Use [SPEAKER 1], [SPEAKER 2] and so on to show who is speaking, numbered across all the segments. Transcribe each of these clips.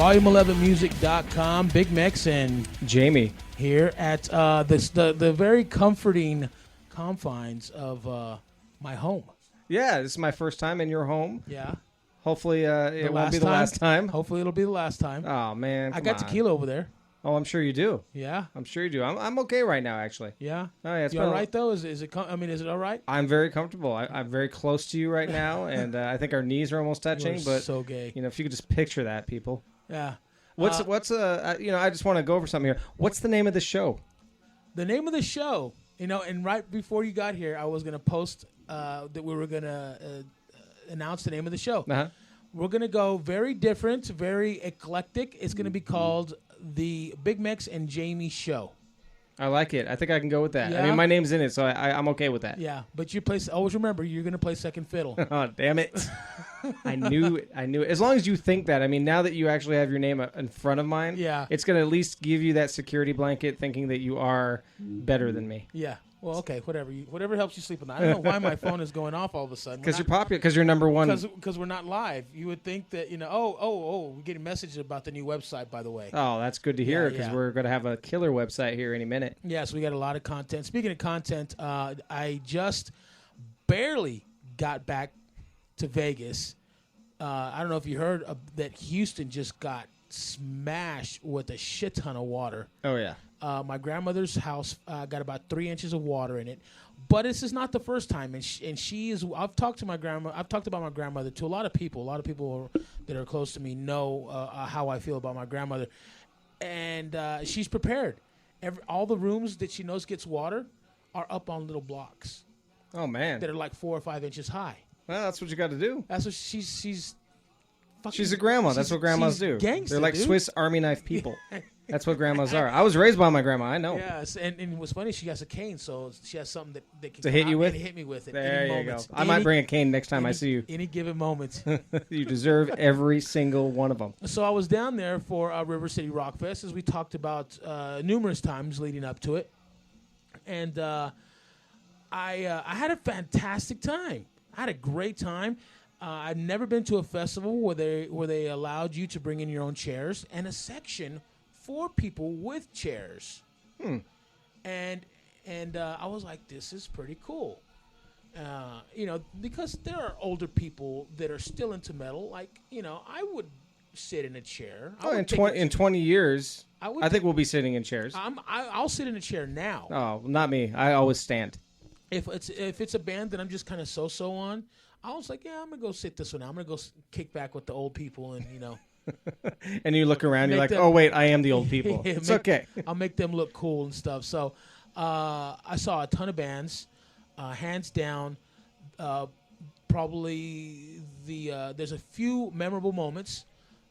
[SPEAKER 1] Volume11music.com. BIGMEX and
[SPEAKER 2] Jamie
[SPEAKER 1] here at the very comforting confines of my home.
[SPEAKER 2] Yeah, this is my first time in your home.
[SPEAKER 1] Yeah.
[SPEAKER 2] Hopefully it won't be the last time.
[SPEAKER 1] Hopefully it'll be the last time.
[SPEAKER 2] Oh, man.
[SPEAKER 1] I got tequila over there.
[SPEAKER 2] Oh, I'm sure you do.
[SPEAKER 1] Yeah.
[SPEAKER 2] I'm sure you do. I'm okay right now, actually.
[SPEAKER 1] Yeah.
[SPEAKER 2] Oh, yeah.
[SPEAKER 1] You all right, though? Is it all right?
[SPEAKER 2] I'm very comfortable. I'm very close to you right now, and I think our knees are almost touching. But
[SPEAKER 1] so gay.
[SPEAKER 2] You know, if you could just picture that, people.
[SPEAKER 1] Yeah.
[SPEAKER 2] I just want to go over something here. What's the name of the show?
[SPEAKER 1] The name of the show, and right before you got here, I was going to post that we were going to announce the name of the show.
[SPEAKER 2] Uh-huh.
[SPEAKER 1] We're going to go very different, very eclectic. It's going to be called the BIGMEX and Jamie Show.
[SPEAKER 2] I like it. I think I can go with that.
[SPEAKER 1] Yeah?
[SPEAKER 2] I mean, my name's in it, so I'm okay with that.
[SPEAKER 1] Yeah, but always remember, you're going to play second fiddle.
[SPEAKER 2] Oh, damn it. I knew it. As long as you think that. I mean, now that you actually have your name in front of mine,
[SPEAKER 1] yeah,
[SPEAKER 2] it's going to at least give you that security blanket thinking that you are better than me.
[SPEAKER 1] Yeah. Well, okay, whatever helps you sleep at night. I don't know why my phone is going off all of a sudden.
[SPEAKER 2] Because you're popular. Because you're number one.
[SPEAKER 1] Because we're not live. You would think that we're getting messages about the new website. By the way.
[SPEAKER 2] Oh, that's good to hear. Because we're going to have a killer website here any minute.
[SPEAKER 1] Yes, we got a lot of content. Speaking of content, I just barely got back to Vegas. I don't know if you heard that Houston just got smashed with a shit ton of water.
[SPEAKER 2] Oh yeah.
[SPEAKER 1] My grandmother's house got about 3 inches of water in it, but this is not the first time. And she is. I've talked about my grandmother to a lot of people. A lot of people that are close to me know how I feel about my grandmother, and she's prepared. All the rooms that she knows gets water are up on little blocks.
[SPEAKER 2] Oh man.
[SPEAKER 1] That are like 4 or 5 inches high.
[SPEAKER 2] Well, that's what you got to do.
[SPEAKER 1] That's what she's.
[SPEAKER 2] She's a grandma. That's what grandmas do.
[SPEAKER 1] Gangster,
[SPEAKER 2] They're like
[SPEAKER 1] dude.
[SPEAKER 2] Swiss Army knife people. That's what grandmas are. I was raised by my grandma. I know.
[SPEAKER 1] Yes, and what's funny, she has a cane, so she has something that can
[SPEAKER 2] to hit you with.
[SPEAKER 1] And hit me with it.
[SPEAKER 2] There you go. I might bring a cane next time I see you.
[SPEAKER 1] Any given moment.
[SPEAKER 2] You deserve every single one of them. So
[SPEAKER 1] I was down there for River City Rock Fest, as we talked about numerous times leading up to it, and I had a fantastic time. I had a great time. I've never been to a festival where they allowed you to bring in your own chairs and a section for people with chairs. And I was like, this is pretty cool. Because there are older people that are still into metal. Like, I would sit in a chair.
[SPEAKER 2] In 20 years, I think we'll be sitting in chairs.
[SPEAKER 1] I'll sit in a chair now.
[SPEAKER 2] Oh, not me. I always stand.
[SPEAKER 1] If it's a band that I'm just kind of so on, I was like, yeah, I'm going to go sit this one out. I'm going to go kick back with the old people and,
[SPEAKER 2] And you look around, you're like, oh, wait, I am the old people. It's okay.
[SPEAKER 1] I'll make them look cool and stuff. So I saw a ton of bands, hands down. Probably there's a few memorable moments.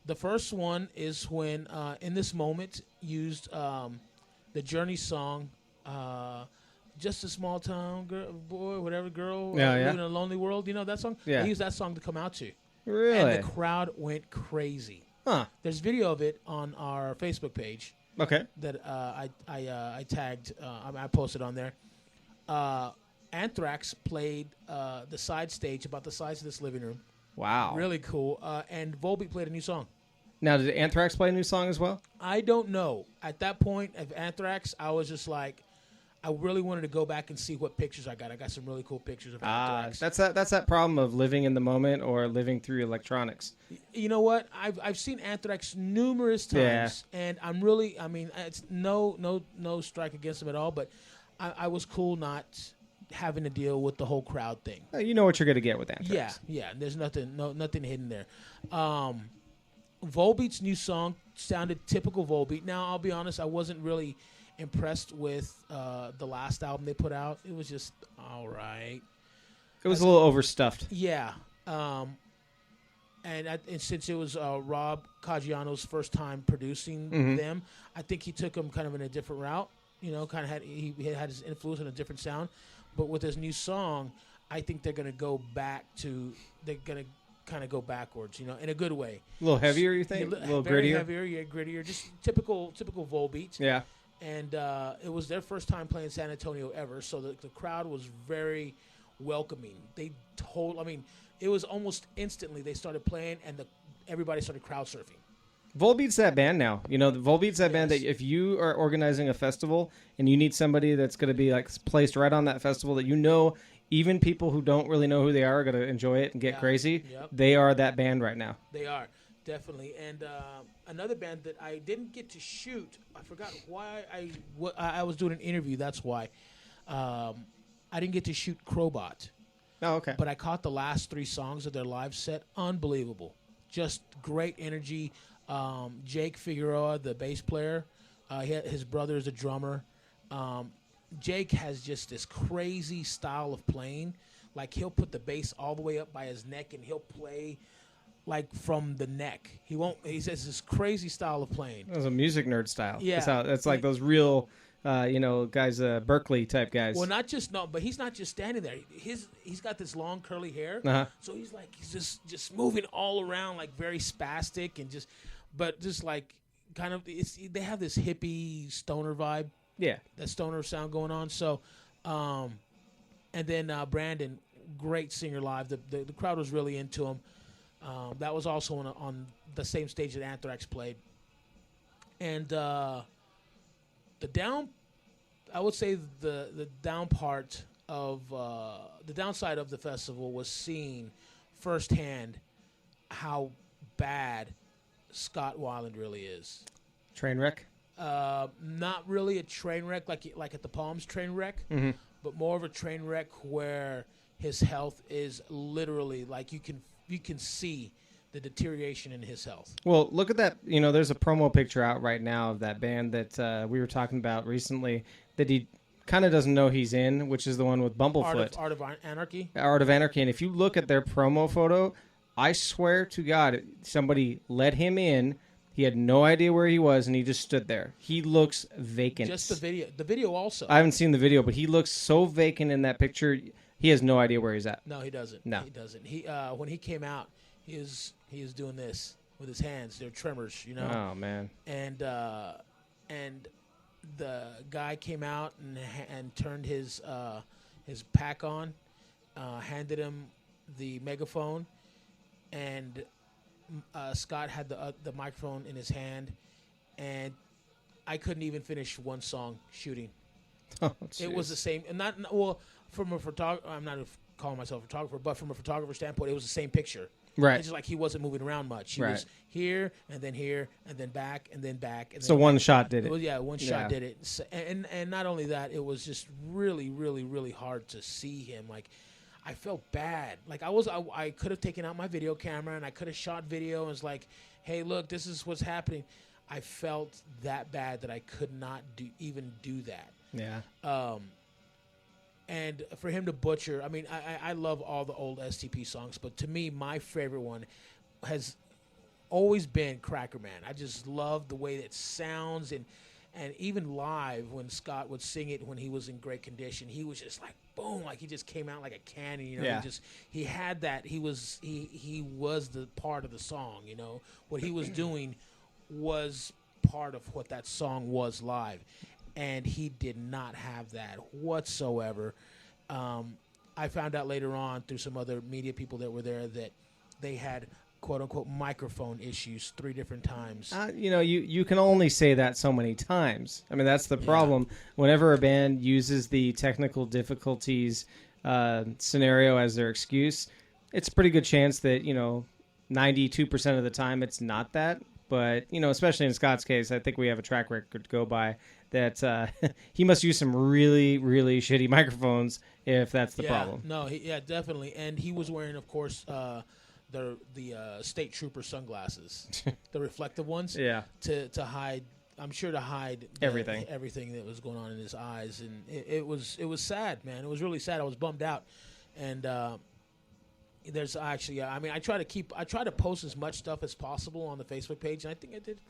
[SPEAKER 1] The first one is when In This Moment used the Journey song, Just a Small Town Boy, whatever girl, living in a lonely world. You know that song?
[SPEAKER 2] Yeah.
[SPEAKER 1] They used that song to come out to.
[SPEAKER 2] Really?
[SPEAKER 1] And the crowd went crazy.
[SPEAKER 2] Huh.
[SPEAKER 1] There's video of it on our Facebook page.
[SPEAKER 2] Okay.
[SPEAKER 1] That I tagged. I posted on there. Anthrax played the side stage about the size of this living room.
[SPEAKER 2] Wow.
[SPEAKER 1] Really cool. And Volbeat played a new song.
[SPEAKER 2] Now, did Anthrax play a new song as well?
[SPEAKER 1] I don't know. At that point of Anthrax, I was just like, I really wanted to go back and see what pictures I got. I got some really cool pictures of Anthrax.
[SPEAKER 2] That's that problem of living in the moment or living through electronics.
[SPEAKER 1] You know what? I've seen Anthrax numerous times, and it's no strike against them at all. But I was cool not having to deal with the whole crowd thing.
[SPEAKER 2] You know what you're going to get with Anthrax.
[SPEAKER 1] Yeah. There's nothing hidden there. Volbeat's new song sounded typical Volbeat. Now, I'll be honest, I wasn't really impressed with the last album they put out. It was just all right.
[SPEAKER 2] It was a little overstuffed.
[SPEAKER 1] Yeah. And since it was Rob Caggiano's first time producing them, I think he took them kind of in a different route. Kind of had his influence on a different sound. But with his new song, I think they're going to go kind of go backwards, in a good way.
[SPEAKER 2] A little heavier, you think? A little grittier?
[SPEAKER 1] Heavier, yeah, grittier. Just typical Volbeat.
[SPEAKER 2] Yeah.
[SPEAKER 1] And it was their first time playing San Antonio ever, so the crowd was very welcoming. It was almost instantly they started playing, and everybody started crowd surfing.
[SPEAKER 2] Volbeat's that band now. You know, the Volbeat's that band that if you are organizing a festival and you need somebody that's going to be like placed right on that festival that you know even people who don't really know who they are going to enjoy it and get crazy, they are that band right now.
[SPEAKER 1] They are, definitely. And another band that I didn't get to shoot, I forgot why I was doing an interview, that's why. I didn't get to shoot Crowbot.
[SPEAKER 2] Oh, okay.
[SPEAKER 1] But I caught the last 3 songs of their live set. Unbelievable. Just great energy. Jake Figueroa, the bass player, his brother is a drummer. Jake has just this crazy style of playing. Like, he'll put the bass all the way up by his neck, and he'll play, like, from the neck. He says this crazy style of playing.
[SPEAKER 2] It was a music nerd style.
[SPEAKER 1] Yeah.
[SPEAKER 2] That's like those real, guys, Berkeley type guys.
[SPEAKER 1] Well, but he's not just standing there. He's got this long curly hair. So he's just moving all around, like, very spastic and just like kind of, they have this hippie stoner vibe.
[SPEAKER 2] Yeah.
[SPEAKER 1] That stoner sound going on. So, and then Brandon, great singer live. The crowd was really into him. That was also on the same stage that Anthrax played. And I would say the down part of the downside of the festival was seeing firsthand how bad Scott Weiland really is.
[SPEAKER 2] Train wreck?
[SPEAKER 1] Not really a train wreck like at the Palms train wreck, but more of a train wreck where his health is literally like you can see the deterioration in his health. Well,
[SPEAKER 2] look at that. You know, there's a promo picture out right now of that band that we were talking about recently that he kind of doesn't know he's in, which is the one with Bumblefoot.
[SPEAKER 1] Art of Anarchy.
[SPEAKER 2] Art of Anarchy. And if you look at their promo photo, I swear to God, somebody let him in. He had no idea where he was, and he just stood there. He looks vacant.
[SPEAKER 1] Just the video. The video also.
[SPEAKER 2] I haven't seen the video, but he looks so vacant in that picture. He has no idea where he's at.
[SPEAKER 1] No, he doesn't.
[SPEAKER 2] No.
[SPEAKER 1] He doesn't. When he came out, he is doing this with his hands. They're tremors, you know.
[SPEAKER 2] Oh, man.
[SPEAKER 1] And the guy came out and turned his pack on, handed him the megaphone, and Scott had the microphone in his hand, and I couldn't even finish one song shooting.
[SPEAKER 2] Oh,
[SPEAKER 1] it was the same, and from a photographer. I'm not calling myself a photographer, but from a photographer standpoint, it was the same picture.
[SPEAKER 2] Right.
[SPEAKER 1] It's just like he wasn't moving around much. He was here and then back and then back. And then
[SPEAKER 2] so one shot did it.
[SPEAKER 1] One shot did it. So, and not only that, it was just really, really, really hard to see him. Like, I felt bad. Like, I could have taken out my video camera and I could have shot video and was like, hey, look, this is what's happening. I felt that bad that I could not even do that.
[SPEAKER 2] Yeah.
[SPEAKER 1] And for him to butcher, I mean, I love all the old STP songs, but to me, my favorite one has always been Cracker Man. I just love the way it sounds, and even live when Scott would sing it when he was in great condition, he was just like boom, like he just came out like a cannon, you know.
[SPEAKER 2] Yeah.
[SPEAKER 1] He had that. He was the part of the song, you know. What he was doing was part of what that song was live. And he did not have that whatsoever. I found out later on through some other media people that were there that they had quote-unquote microphone issues 3 different times.
[SPEAKER 2] You can only say that so many times. I mean, that's the problem. Whenever a band uses the technical difficulties scenario as their excuse, it's a pretty good chance that, 92% of the time it's not that. But, especially in Scott's case, I think we have a track record to go by that he must use some really, really shitty microphones if that's the problem.
[SPEAKER 1] No, definitely. And he was wearing, of course, the State Trooper sunglasses, the reflective ones, to hide. I'm sure to hide everything that was going on in his eyes, and it was sad, man. It was really sad. I was bummed out, and there's actually, I try to post as much stuff as possible on the Facebook page, and I think I did.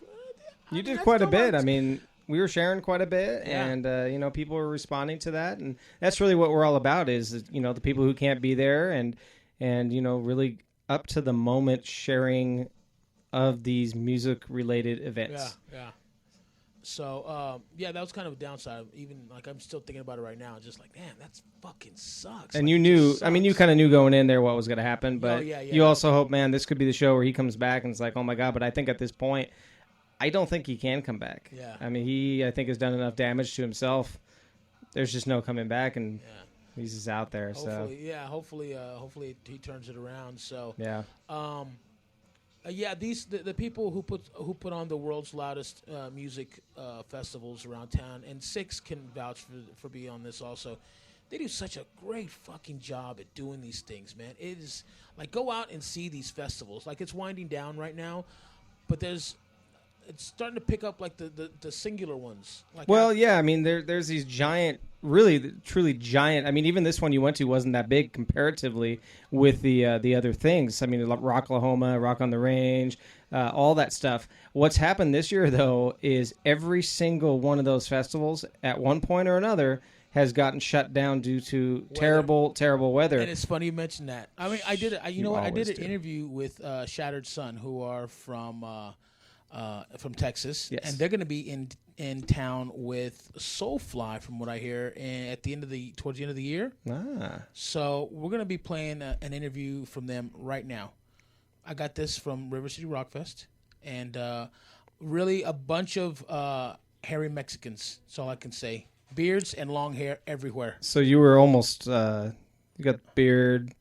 [SPEAKER 2] You did quite a bit. I mean, we were sharing quite a bit, and people were responding to that, and that's really what we're all about. Is the people who can't be there, and really up to the moment sharing of these music related events.
[SPEAKER 1] Yeah. So that was kind of a downside. Even like I'm still thinking about it right now. Just like, man, that's fucking sucks.
[SPEAKER 2] And
[SPEAKER 1] like,
[SPEAKER 2] you knew, you kind of knew going in there what was going to happen, but you also hope, man, this could be the show where he comes back and it's like, oh my God. But I think at this point, I don't think he can come back.
[SPEAKER 1] Yeah.
[SPEAKER 2] I mean, he, I think, has done enough damage to himself. There's just no coming back, and he's just out there.
[SPEAKER 1] Hopefully he turns it around. So
[SPEAKER 2] yeah.
[SPEAKER 1] The people who put on the world's loudest music festivals around town, and Six can vouch for being on this also. They do such a great fucking job at doing these things, man. It is like, go out and see these festivals. Like, it's winding down right now, but it's starting to pick up like the singular ones. Like,
[SPEAKER 2] I mean, there's these giant, really truly giant. I mean, even this one you went to wasn't that big comparatively with the other things. I mean, Rocklahoma, Rock on the Range, all that stuff. What's happened this year though is every single one of those festivals at one point or another has gotten shut down due to terrible weather.
[SPEAKER 1] And it's funny you mentioned that. I mean, I did an interview with Shattered Sun, who are from Texas, and they're going to be in town with Soulfly, from what I hear, towards the end of the year. So we're going to be playing an interview from them right now. I got this from River City Rock Fest, and really a bunch of hairy Mexicans. That's all I can say. Beards and long hair everywhere.
[SPEAKER 2] So you were almost, you got the beard,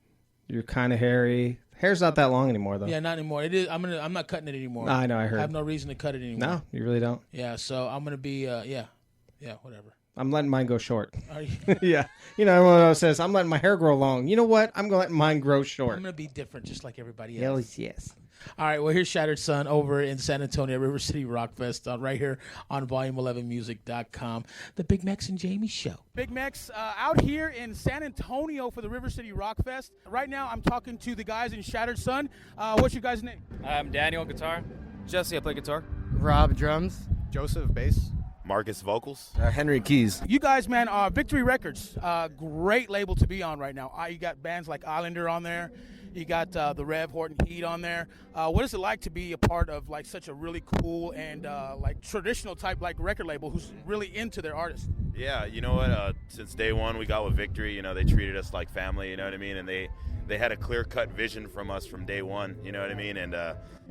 [SPEAKER 2] you're kind of hairy. Hair's not that long anymore, though.
[SPEAKER 1] Yeah, not anymore. It is. I'm not cutting it anymore.
[SPEAKER 2] I know, I heard.
[SPEAKER 1] I have no reason to cut it anymore.
[SPEAKER 2] No, you really don't.
[SPEAKER 1] Yeah, so I'm going to be, whatever.
[SPEAKER 2] I'm letting mine go short.
[SPEAKER 1] Are you?
[SPEAKER 2] Yeah. You know, everyone else says, I'm letting my hair grow long. You know what? I'm going to let mine grow short.
[SPEAKER 1] I'm going to be different, just like everybody
[SPEAKER 2] Hell
[SPEAKER 1] else.
[SPEAKER 2] yes.
[SPEAKER 1] All right, well, here's Shattered Sun over in San Antonio, River City Rock Fest, right here on volume11music.com. The BIGMEX and Jamie Show. BIGMEX out here in San Antonio for the River City Rock Fest. Right now, I'm talking to the guys in Shattered Sun. What's your guys' name?
[SPEAKER 3] I'm Daniel, guitar.
[SPEAKER 4] Jesse, I play guitar.
[SPEAKER 5] Rob, drums.
[SPEAKER 6] Joseph, bass.
[SPEAKER 7] Marcus, vocals.
[SPEAKER 6] Henry, keys.
[SPEAKER 1] You guys, man, are Victory Records. Great label to be on right now. You got bands like Islander on there. You got the Rev Horton Heat on there. What is it like to be a part of like such a really cool and like traditional type like record label who's really into their artists?
[SPEAKER 7] Yeah, you know what? Since day one, we got with Victory. You know, they treated us like family. You know what I mean? And they had a clear-cut vision from us from day one. You know what I mean? And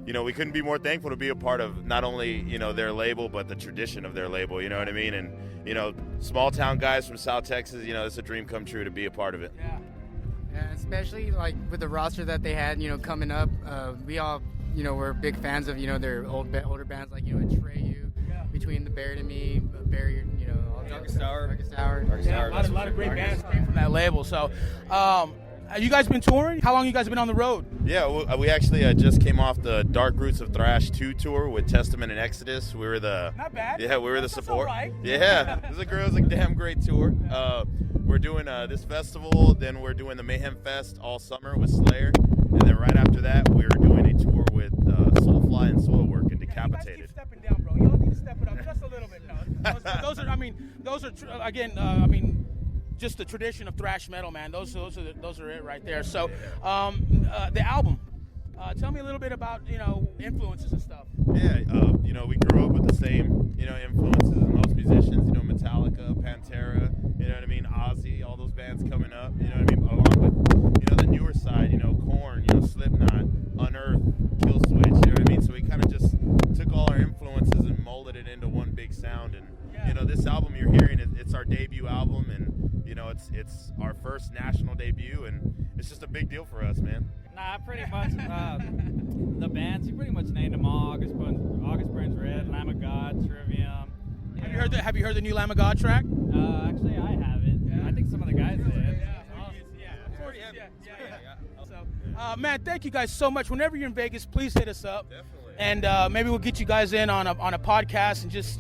[SPEAKER 7] you know, we couldn't be more thankful to be a part of not only their label but the tradition of their label. You know what I mean? And small town guys from South Texas. It's a dream come true to be a part of it.
[SPEAKER 1] Yeah.
[SPEAKER 5] Yeah, especially like with the roster that they had, coming up. We all, we're big fans of, their older bands like, Atreyu, Between the Buried and Me, Barrier, all
[SPEAKER 3] Darkest Hour.
[SPEAKER 1] Yeah, a lot of great bands came from that label. So, have you guys been touring? How long you guys been on the road?
[SPEAKER 7] Yeah, we actually just came off the Dark Roots of Thrash 2 tour with Testament and Exodus. We were the
[SPEAKER 1] not bad.
[SPEAKER 7] Yeah, we were the support.
[SPEAKER 1] Right.
[SPEAKER 7] Yeah, it was a damn great tour. We're doing this festival, then we're doing the Mayhem Fest all summer with Slayer, and then right after that we're doing a tour with Soulfly and Soilwork and Decapitated.
[SPEAKER 1] You guys keep stepping down, bro. You don't need to step it up just a little bit. No. Those are just the tradition of thrash metal, man. Those are it right there. So, the album. Tell me a little bit about influences and stuff.
[SPEAKER 7] Yeah, we grew up with the same influences as most musicians. Metallica, Pantera. You know what I mean? Ozzy, all those bands coming up. You know what I mean? Along with the newer side. Korn, Slipknot, Unearth, Killswitch. You know what I mean? So we kind of just took all our influences and molded it into one big sound. And this album you're hearing, it's our debut album, and it's our first national debut, and it's just a big deal for us, man.
[SPEAKER 3] Nah, pretty much the bands, you pretty much named them all. August Burns Red, Lamb of God, Trivium.
[SPEAKER 1] Have you heard the new Lamb of God track?
[SPEAKER 3] Actually, I haven't. Yeah. I think some of the guys did.
[SPEAKER 1] So, man, thank you guys so much. Whenever you're in Vegas, please hit us up.
[SPEAKER 7] Definitely.
[SPEAKER 1] And maybe we'll get you guys in on a podcast and just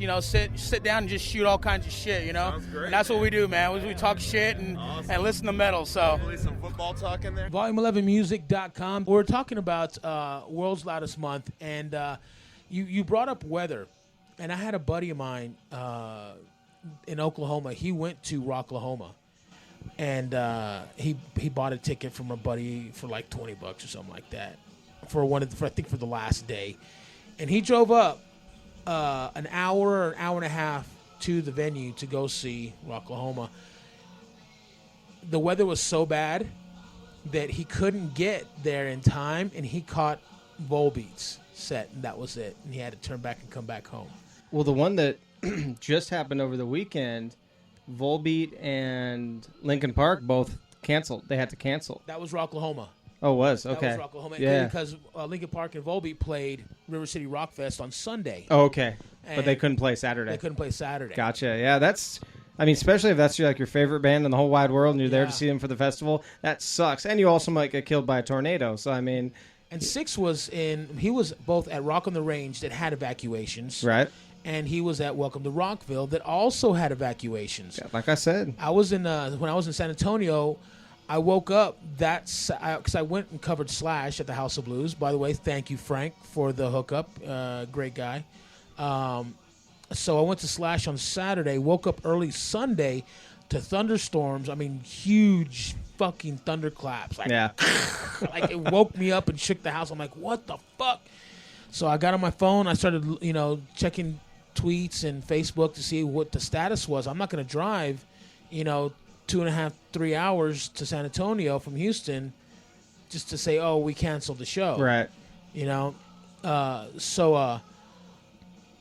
[SPEAKER 1] sit down and just shoot all kinds of shit.
[SPEAKER 7] Sounds great.
[SPEAKER 1] And that's what we do, man. We talk shit and listen to metal. So
[SPEAKER 7] hopefully some football talk in there.
[SPEAKER 1] Volume11music.com. We're talking about World's Loudest Month, and you brought up weather, and I had a buddy of mine in Oklahoma. He went to Rocklahoma, and he bought a ticket from a buddy for like $20 or something like that. For the last day, and he drove up an hour or an hour and a half to the venue to go see Rocklahoma. The weather was so bad that he couldn't get there in time, and he caught Volbeats. set, and that was it. And he had to turn back and come back home.
[SPEAKER 2] Well, the one that just happened over the weekend, Volbeat and Lincoln Park both canceled. They had to cancel.
[SPEAKER 1] That was Rocklahoma.
[SPEAKER 2] Oh, it was? Okay.
[SPEAKER 1] That was Rocklahoma.
[SPEAKER 2] Yeah.
[SPEAKER 1] Because Lincoln Park and Volbeat played River City Rock Fest on Sunday.
[SPEAKER 2] Oh, okay. But they
[SPEAKER 1] And
[SPEAKER 2] couldn't play Saturday.
[SPEAKER 1] They couldn't play Saturday.
[SPEAKER 2] Gotcha. Yeah, that's... I mean, especially if that's like your favorite band in the whole wide world and you're there
[SPEAKER 1] Yeah.
[SPEAKER 2] to see them for the festival, that sucks. And you also might get killed by a tornado. So, I mean...
[SPEAKER 1] And Six was he was both at Rock on the Range that had evacuations.
[SPEAKER 2] Right.
[SPEAKER 1] And he was at Welcome to Rockville that also had evacuations.
[SPEAKER 2] Yeah, like I said.
[SPEAKER 1] I was in when I was in San Antonio, I woke up because I went and covered Slash at the House of Blues. By the way, thank you, Frank, for the hookup. Great guy. So I went to Slash on Saturday, woke up early Sunday to thunderstorms. I mean, huge fucking thunderclaps. Like,
[SPEAKER 2] Yeah.
[SPEAKER 1] like it woke me up and shook the house. I'm like, what the fuck? So I got on my phone. I started, checking tweets and Facebook to see what the status was. I'm not going to drive, 2.5, 3 hours to San Antonio from Houston just to say, oh, we canceled the show.
[SPEAKER 2] Right.
[SPEAKER 1] So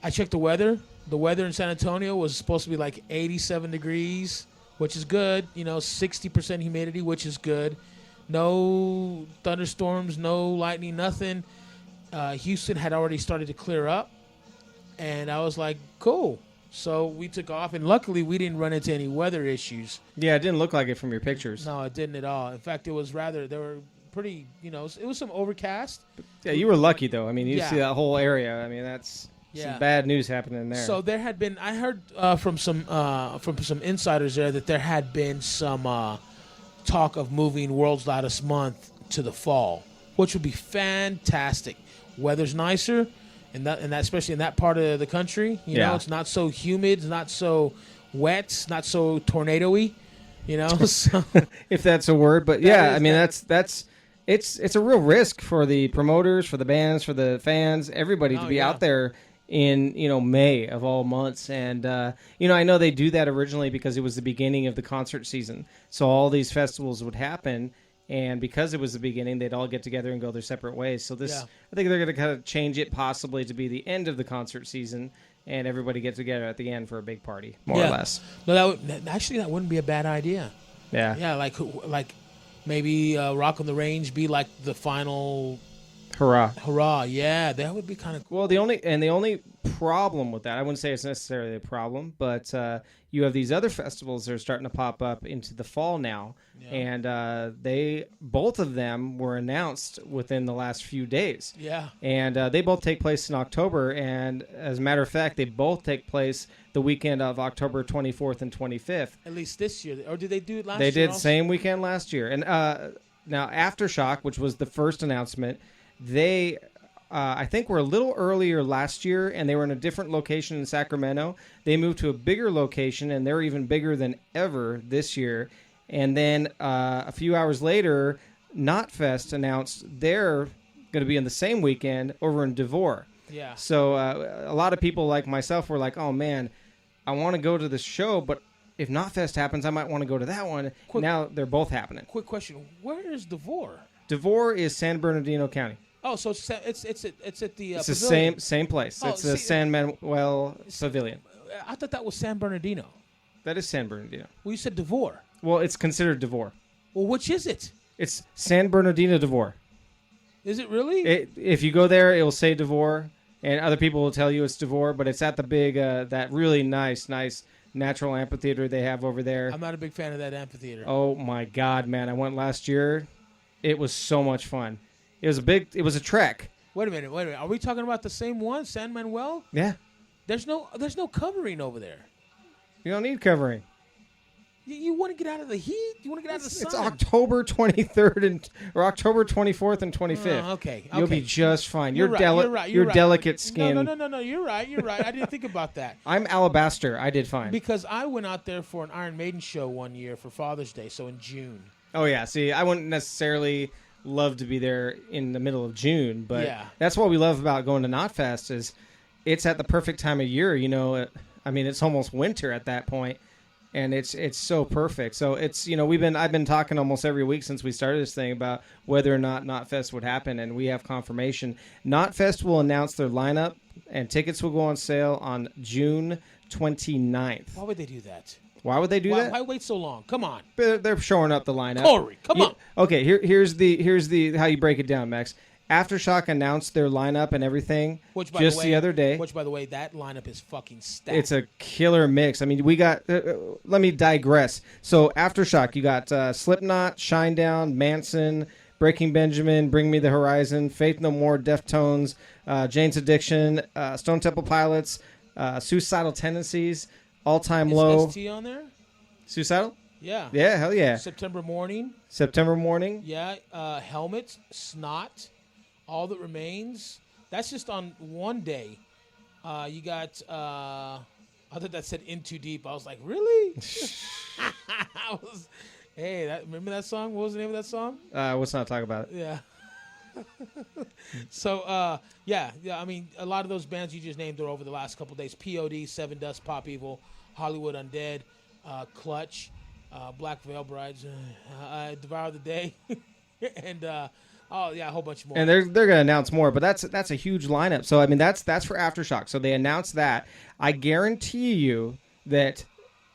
[SPEAKER 1] I checked the weather. The weather in San Antonio was supposed to be like 87 degrees, which is good. 60% humidity, which is good. No thunderstorms, no lightning, nothing. Houston had already started to clear up, and I was like, cool. So we took off, and luckily we didn't run into any weather issues.
[SPEAKER 2] Yeah, it didn't look like it from your pictures.
[SPEAKER 1] No, it didn't at all. In fact, it was rather, they were pretty, it was some overcast.
[SPEAKER 2] Yeah, you were lucky, though. I mean, you
[SPEAKER 1] Yeah.
[SPEAKER 2] see that whole area. I mean, that's
[SPEAKER 1] Yeah.
[SPEAKER 2] some bad news happening there.
[SPEAKER 1] So there had been, I heard from some insiders there that there had been some talk of moving World's Loudest Month to the fall, which would be fantastic. Weather's nicer, and that especially in that part of the country.
[SPEAKER 2] Yeah.
[SPEAKER 1] It's not so humid, it's not so wet, it's not so tornado-y. So
[SPEAKER 2] if that's a word. But yeah, I mean, it's a real risk for the promoters, for the bands, for the fans, everybody to be
[SPEAKER 1] yeah.
[SPEAKER 2] out there in May of all months. And I know they do that originally because it was the beginning of the concert season, so all these festivals would happen. And because it was the beginning, they'd all get together and go their separate ways. So this,
[SPEAKER 1] Yeah.
[SPEAKER 2] I think they're going to kind of change it possibly to be the end of the concert season, and everybody get together at the end for a big party, more or less.
[SPEAKER 1] No, that wouldn't be a bad idea.
[SPEAKER 2] Yeah.
[SPEAKER 1] Yeah, like maybe Rock on the Range be like the final hurrah. Yeah, that would be kind of cool.
[SPEAKER 2] Well, the only problem with that, I wouldn't say it's necessarily a problem, but you have these other festivals that are starting to pop up into the fall now, and both of them were announced within the last few days.
[SPEAKER 1] Yeah.
[SPEAKER 2] And they both take place in October, and as a matter of fact, they both take place the weekend of October 24th and 25th.
[SPEAKER 1] At least this year. Or did they do it last
[SPEAKER 2] They
[SPEAKER 1] year?
[SPEAKER 2] did
[SPEAKER 1] also?
[SPEAKER 2] same weekend last year. And now Aftershock, which was the first announcement, they I think were a little earlier last year, and they were in a different location in Sacramento. They moved to a bigger location, and they're even bigger than ever this year. And then a few hours later, Knotfest announced they're going to be in the same weekend over in Devore.
[SPEAKER 1] Yeah.
[SPEAKER 2] So a lot of people like myself were like, oh, man, I want to go to this show, but if Knotfest happens, I might want to go to that one. Now they're both happening.
[SPEAKER 1] Quick question: where is Devore?
[SPEAKER 2] Devore is San Bernardino County.
[SPEAKER 1] Oh, so it's at the
[SPEAKER 2] It's the
[SPEAKER 1] pavilion.
[SPEAKER 2] same place.
[SPEAKER 1] Oh,
[SPEAKER 2] It's the
[SPEAKER 1] see-
[SPEAKER 2] San Manuel Pavilion.
[SPEAKER 1] I thought that was San Bernardino.
[SPEAKER 2] That is San Bernardino.
[SPEAKER 1] Well, you said Devore.
[SPEAKER 2] Well, it's considered Devore.
[SPEAKER 1] Well, which is it?
[SPEAKER 2] It's San Bernardino Devore.
[SPEAKER 1] Is it really?
[SPEAKER 2] If you go there, it will say Devore, and other people will tell you it's Devore, but it's at the big, that really nice natural amphitheater they have over there.
[SPEAKER 1] I'm not a big fan of that amphitheater.
[SPEAKER 2] Oh my God, man! I went last year. It was so much fun. It was a trek.
[SPEAKER 1] Wait a minute. Are we talking about the same one, San Manuel?
[SPEAKER 2] Yeah.
[SPEAKER 1] There's no covering over there.
[SPEAKER 2] You don't need covering.
[SPEAKER 1] You want to get out of the heat? You want to get out of the sun?
[SPEAKER 2] It's October 23rd or October 24th and 25th.
[SPEAKER 1] Okay.
[SPEAKER 2] You'll be just fine.
[SPEAKER 1] You're
[SPEAKER 2] Your
[SPEAKER 1] right.
[SPEAKER 2] delicate skin.
[SPEAKER 1] No. You're right. I didn't think about that.
[SPEAKER 2] I'm alabaster. I did fine.
[SPEAKER 1] Because I went out there for an Iron Maiden show one year for Father's Day, so in June.
[SPEAKER 2] Oh, yeah. See, I wouldn't necessarily love to be there in the middle of June, but
[SPEAKER 1] Yeah.
[SPEAKER 2] that's what we love about going to Knotfest is it's at the perfect time of year. I mean, it's almost winter at that point, and it's so perfect. So it's I've been talking almost every week since we started this thing about whether or not Knotfest would happen, and we have confirmation. Knotfest will announce their lineup, and tickets will go on sale on June 29th.
[SPEAKER 1] Why would they do that?
[SPEAKER 2] Why would they do that?
[SPEAKER 1] Why wait so long? Come on,
[SPEAKER 2] They're showing up the lineup.
[SPEAKER 1] Corey, come on.
[SPEAKER 2] Okay, here's the how you break it down, Max. Aftershock announced their lineup and everything the other day.
[SPEAKER 1] Which, by the way, that lineup is fucking stacked.
[SPEAKER 2] It's a killer mix. I mean, we got. Let me digress. So Aftershock, you got Slipknot, Shinedown, Manson, Breaking Benjamin, Bring Me the Horizon, Faith No More, Deftones, Jane's Addiction, Stone Temple Pilots, Suicidal Tendencies, All Time Low.
[SPEAKER 1] Is ST on there?
[SPEAKER 2] Suicidal?
[SPEAKER 1] Yeah.
[SPEAKER 2] Yeah, hell yeah.
[SPEAKER 1] September Morning. Yeah. Helmet, Snot, All That Remains. That's just on one day. You got, I thought that said In Too Deep. I was like, really? Remember that song? What was the name of that song?
[SPEAKER 2] Let's not talk about it.
[SPEAKER 1] Yeah. So, yeah. I mean, a lot of those bands you just named are over the last couple of days. POD, Seven Dust, Pop Evil, Hollywood Undead, Clutch, Black Veil Brides, Devour the Day, and a whole bunch more.
[SPEAKER 2] And they're going to announce more, but that's a huge lineup. So I mean, that's for Aftershock. So they announced that. I guarantee you that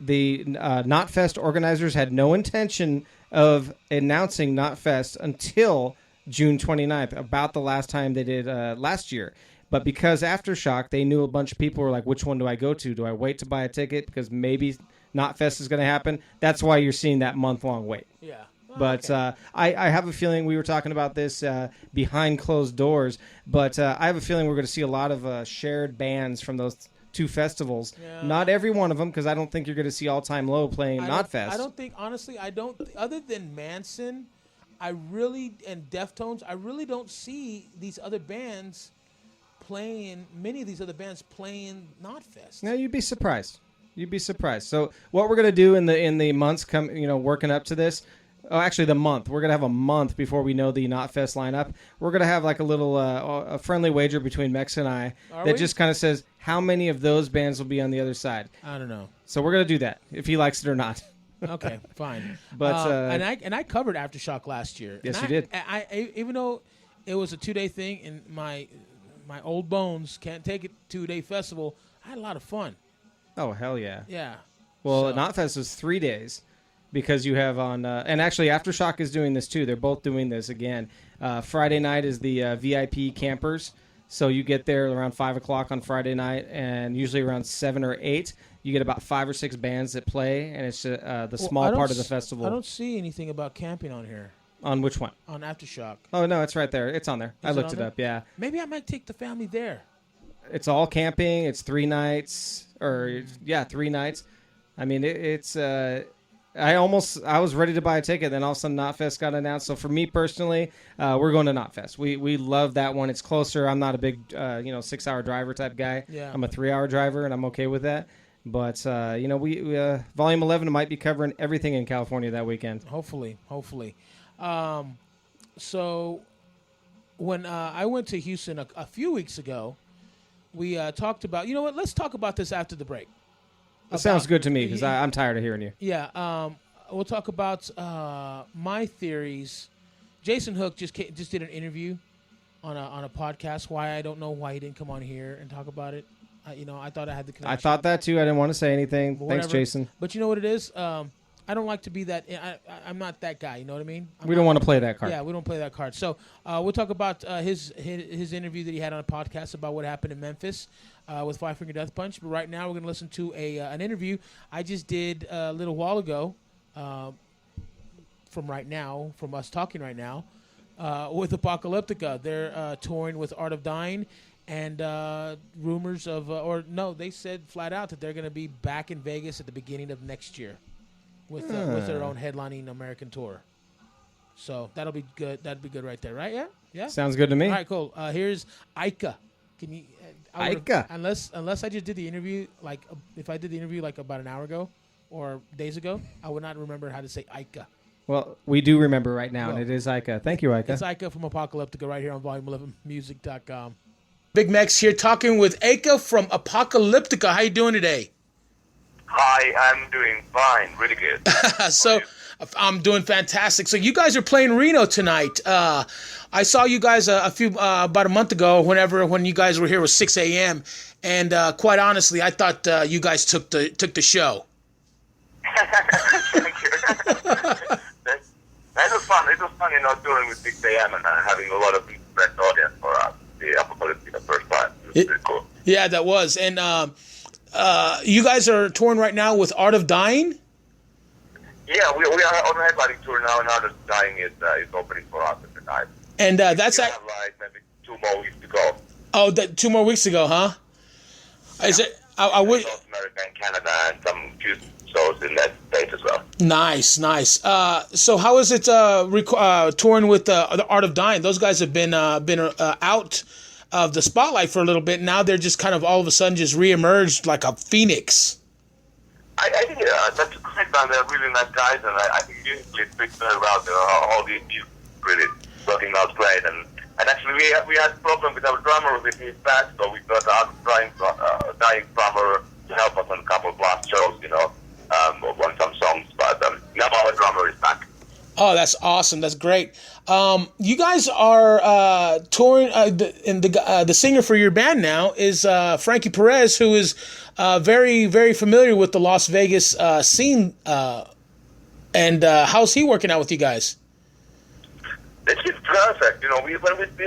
[SPEAKER 2] the Knotfest organizers had no intention of announcing Knotfest until June 29th, about the last time they did last year. But because Aftershock, they knew a bunch of people were like, which one do I go to? Do I wait to buy a ticket because maybe Knotfest is going to happen? That's why you're seeing that month-long wait.
[SPEAKER 1] Yeah.
[SPEAKER 2] But I have a feeling we were talking about this behind closed doors, but I have a feeling we're going to see a lot of shared bands from those two festivals.
[SPEAKER 1] Yeah.
[SPEAKER 2] Not every one of them, because I don't think you're going to see All Time Low playing Knotfest.
[SPEAKER 1] I don't think, honestly, other than Manson, and Deftones, I really don't see these other bands many of these other bands playing Knotfest.
[SPEAKER 2] No, you'd be surprised. So what we're going to do in the months working up to this. Oh, actually, the month. We're going to have a month before we know the Knotfest lineup. We're going to have like a little a friendly wager between Mex and I just kind of says how many of those bands will be on the other side.
[SPEAKER 1] I don't know.
[SPEAKER 2] So we're going to do that, if he likes it or not.
[SPEAKER 1] Okay, fine.
[SPEAKER 2] But
[SPEAKER 1] and I covered Aftershock last year.
[SPEAKER 2] Yes, you did.
[SPEAKER 1] I even though it was a 2-day thing and my old bones can't take it 2-day festival, I had a lot of fun.
[SPEAKER 2] Oh, hell yeah.
[SPEAKER 1] Yeah.
[SPEAKER 2] Well, Knotfest was 3 days. Because you have on, and actually Aftershock is doing this too. They're both doing this again. Friday night is the VIP campers. So you get there around 5 o'clock on Friday night, and usually around 7 or 8, you get about 5 or 6 bands that play, and it's the small part of the festival.
[SPEAKER 1] I don't see anything about camping on here.
[SPEAKER 2] On which one?
[SPEAKER 1] On Aftershock.
[SPEAKER 2] Oh, no, it's right there. It's on there. I looked it up, yeah.
[SPEAKER 1] Maybe I might take the family there.
[SPEAKER 2] It's all camping. It's 3 nights. 3 nights. I mean, it's... I was ready to buy a ticket, then all of a sudden Knotfest got announced. So for me personally, we're going to Knotfest. We love that one. It's closer. I'm not a big 6-hour driver type guy.
[SPEAKER 1] Yeah.
[SPEAKER 2] I'm a 3-hour driver, and I'm okay with that. But we Volume 11 might be covering everything in California that weekend.
[SPEAKER 1] Hopefully. So when I went to Houston a few weeks ago, we talked about. You know what? Let's talk about this after the break.
[SPEAKER 2] That sounds good to me because I'm tired of hearing you.
[SPEAKER 1] Yeah, we'll talk about my theories. Jason Hook just did an interview on a podcast. Why I don't know why he didn't come on here and talk about it. I thought I had the connection.
[SPEAKER 2] I thought that too. I didn't want to say anything. Thanks, Jason.
[SPEAKER 1] But you know what it is? I don't like to be that. I'm not that guy. You know what I mean?
[SPEAKER 2] We don't want to play that card.
[SPEAKER 1] Yeah, we don't play that card. So we'll talk about his interview that he had on a podcast about what happened in Memphis with Five Finger Death Punch. But right now we're going to listen to an interview I just did a little while ago from us talking right now with Apocalyptica. They're touring with Art of Dying. And rumors of, they said flat out that they're going to be back in Vegas at the beginning of next year. With their own headlining American tour. So that'll be good. That'd be good right there, right? Yeah? Yeah?
[SPEAKER 2] Sounds good to me.
[SPEAKER 1] All right, cool. Here's Ica. Can you...
[SPEAKER 2] Ica?
[SPEAKER 1] Unless I just did the interview, if I did the interview about an hour ago or days ago, I would not remember how to say Ica.
[SPEAKER 2] Well, we do remember right now, and it is Ica. Thank you, Ica.
[SPEAKER 1] It's Ica from Apocalyptica right here on volume11music.com. Big Mex here talking with Ica from Apocalyptica. How you doing today?
[SPEAKER 4] Hi, I'm doing fine, really good.
[SPEAKER 1] So I'm doing fantastic. So you guys are playing Reno tonight. I saw you guys about a month ago. When you guys were here was 6 a.m. And quite honestly, I thought you guys took the show.
[SPEAKER 4] Thank you. That was fun. It was fun, touring with 6 a.m. and having a lot of interest audience for us. The Apocalypse the first time. It was pretty cool.
[SPEAKER 1] Yeah, that was. And you guys are touring right now with Art of Dying?
[SPEAKER 4] Yeah, we are on a headlining tour now, and Art of Dying is opening for us at the night.
[SPEAKER 1] And that's
[SPEAKER 4] we have like maybe 2 more weeks to go.
[SPEAKER 1] Oh, 2 more weeks ago, huh? Yeah. Is it? I would.
[SPEAKER 4] North America and Canada, and some few shows in that state as well.
[SPEAKER 1] Nice. So how is it touring with the Art of Dying? Those guys have been out of the spotlight for a little bit. Now they're just kind of all of a sudden just reemerged like a phoenix.
[SPEAKER 4] I think that's a great band. They're really nice guys, and I think musically it fits very well. All these really working out great. And actually we had a problem with our drummer with his back, so we got our dying drummer to help us on a couple of last shows, on some songs. But now our drummer is back.
[SPEAKER 1] Oh, that's awesome. That's great. You guys are touring, and the singer for your band now is Frankie Perez, who is very, very familiar with the Las Vegas scene. And how's he working out with you guys?
[SPEAKER 4] It's perfect. When we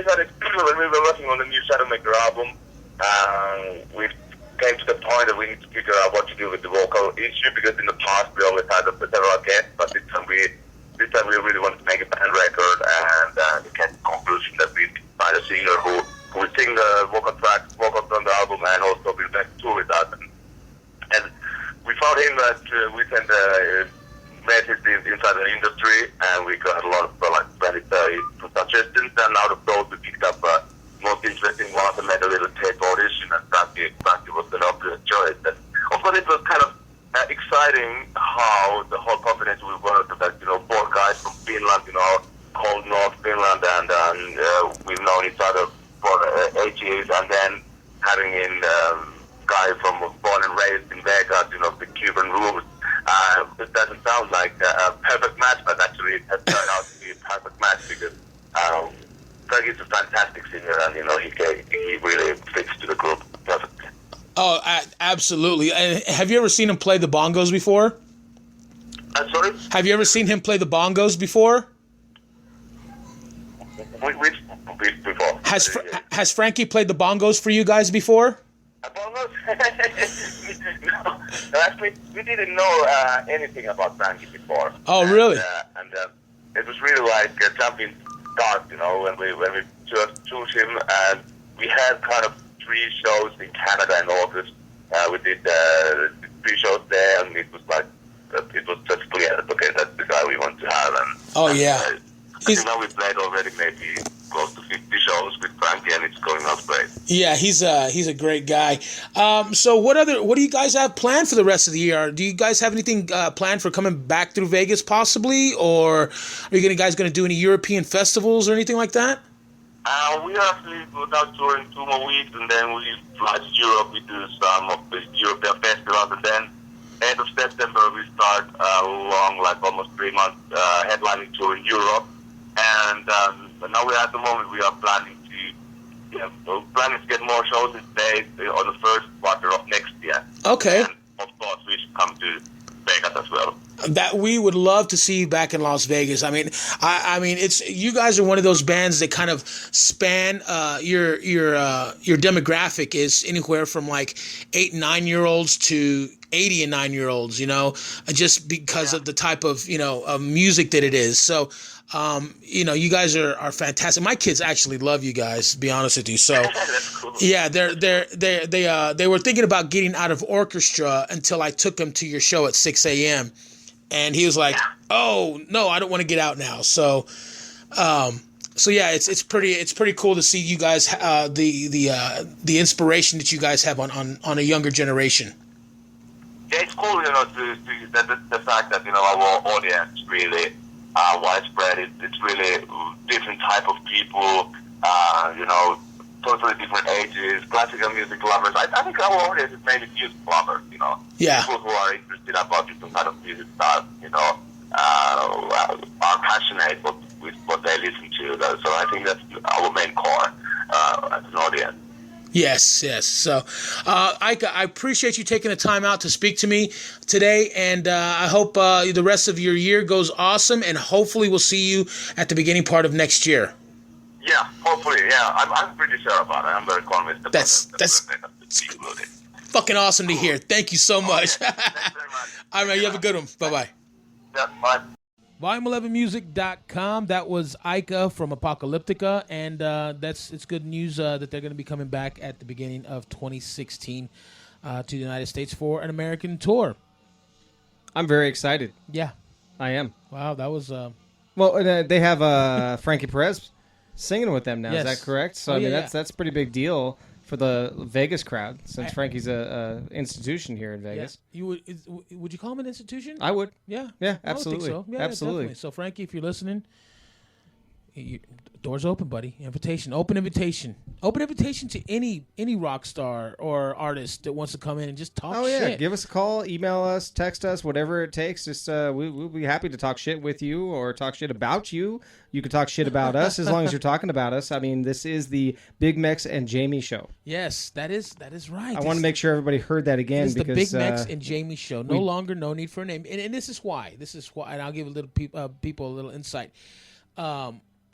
[SPEAKER 4] started, when we were working on the new Shadowmaker album, we came to the point that we need to figure out what to do with the vocal issue, because in the past we always had several guests, but this time we really wanted to make a band record, and we came to the conclusion that we find a singer who will sing the vocals on the album, and also will make tour with us. And we found him that we can met inside the industry, and we got a lot of 20, 30 suggestions, and out of those we picked up most interesting ones and made a little tape audition, and Frankie was an obvious choice. And of course it was kind of exciting how the whole confidence we worked, that 4 guys from Finland, cold North Finland, and we've known each other for 8 years, and then having in guy from born and raised in Vegas, the Cuban roots. It doesn't sound like a perfect match, but actually it has turned out to be a perfect match, because Frank is a fantastic singer, and he really fits to the group perfectly.
[SPEAKER 1] Oh, absolutely. Have you ever seen him play the bongos before?
[SPEAKER 4] Sorry?
[SPEAKER 1] Have you ever seen him play the bongos before?
[SPEAKER 4] Which before?
[SPEAKER 1] Has Frankie played the bongos for you guys before?
[SPEAKER 4] Bongos? No, actually, we didn't know anything about Frankie before.
[SPEAKER 1] Oh, really?
[SPEAKER 4] And it was really like jumping start, when we chose him, and we had kind of 3 shows in Canada in August. We did 3 shows there, and it was like, it was just clear that, okay, that's the guy we want to have. And
[SPEAKER 1] yeah.
[SPEAKER 4] Now we played already maybe close to 50 shows with Frankie, and it's going out great.
[SPEAKER 1] Yeah, he's a great guy. So what do you guys have planned for the rest of the year? Do you guys have anything planned for coming back through Vegas possibly, or are you guys going to do any European festivals or anything like that?
[SPEAKER 4] We are actually now touring 2 more weeks, and then we fly to Europe. We do some of the European festivals, and then end of September we start a long, almost 3 month headlining tour in Europe. And now at the moment we are planning to get more shows in States on the first quarter of next year.
[SPEAKER 1] Okay.
[SPEAKER 4] And of course we should come to Vegas as well.
[SPEAKER 1] That we would love to see you back in Las Vegas. I mean, it's you guys are one of those bands that kind of span your demographic is anywhere from 8 and 9-year-olds to 80 and 9-year-olds. Just because of the type of of music that it is. So. You guys are fantastic. My kids actually love you guys, to be honest with you. So,
[SPEAKER 4] That's cool.
[SPEAKER 1] yeah, they were thinking about getting out of orchestra until I took them to your show at 6 a.m. And he was like, "Oh no, I don't want to get out now." So yeah, it's pretty cool to see you guys the inspiration that you guys have on a younger generation.
[SPEAKER 4] Yeah, it's cool, to see the fact that our audience really. Widespread. It's really different type of people. totally different ages, classical music lovers. I think our audience is mainly music lovers, you know.
[SPEAKER 1] Yeah.
[SPEAKER 4] People who are interested about different kind of music stuff, you know, are passionate with what they listen to. So I think that's our main core as an audience.
[SPEAKER 1] Yes. So, Ika, I appreciate you taking the time out to speak to me today, and I hope the rest of your year goes awesome, and hopefully we'll see you at the beginning part of next year.
[SPEAKER 4] Yeah, hopefully, yeah. I'm pretty sure about it. I'm very convinced about
[SPEAKER 1] That's
[SPEAKER 4] it.
[SPEAKER 1] fucking awesome to hear. Thank you so much.
[SPEAKER 4] Okay. Thanks very much.
[SPEAKER 1] All right, you have a good one. Bye-bye.
[SPEAKER 4] Yeah, bye.
[SPEAKER 1] Volume11music.com. That was Ika from Apocalyptica, and it's good news that they're going to be coming back at the beginning of 2016 to the United States for an American tour.
[SPEAKER 2] I'm very excited.
[SPEAKER 1] Yeah.
[SPEAKER 2] I am.
[SPEAKER 1] Wow, that was...
[SPEAKER 2] Well, they have Frankie Perez singing with them now.
[SPEAKER 1] Yes.
[SPEAKER 2] Is that correct? So
[SPEAKER 1] Oh,
[SPEAKER 2] I mean,
[SPEAKER 1] yeah,
[SPEAKER 2] that's a pretty big deal for the Vegas crowd, since
[SPEAKER 1] I-
[SPEAKER 2] Frankie's a institution here in Vegas.
[SPEAKER 1] Yeah. Would you call him an institution?
[SPEAKER 2] I would.
[SPEAKER 1] Yeah.
[SPEAKER 2] Yeah,
[SPEAKER 1] I would think
[SPEAKER 2] absolutely.
[SPEAKER 1] so. Yeah,
[SPEAKER 2] Absolutely.
[SPEAKER 1] definitely. So, Frankie, if you're listening, doors open, buddy. Open invitation to any rock star or artist that wants to come in and just talk shit.
[SPEAKER 2] Yeah, give us a call, email us, text us, whatever it takes. Just we'll be happy to talk shit with you or talk shit about you. You can talk shit about us as long as you're talking about us. I mean, this is the BIGMEX and Jamie Show.
[SPEAKER 1] Yes, that is right.
[SPEAKER 2] I want to make sure everybody heard that again.
[SPEAKER 1] It's the
[SPEAKER 2] because
[SPEAKER 1] BIGMEX and Jamie Show. No longer no need for a name, and this is why. And I'll give a little people a little insight.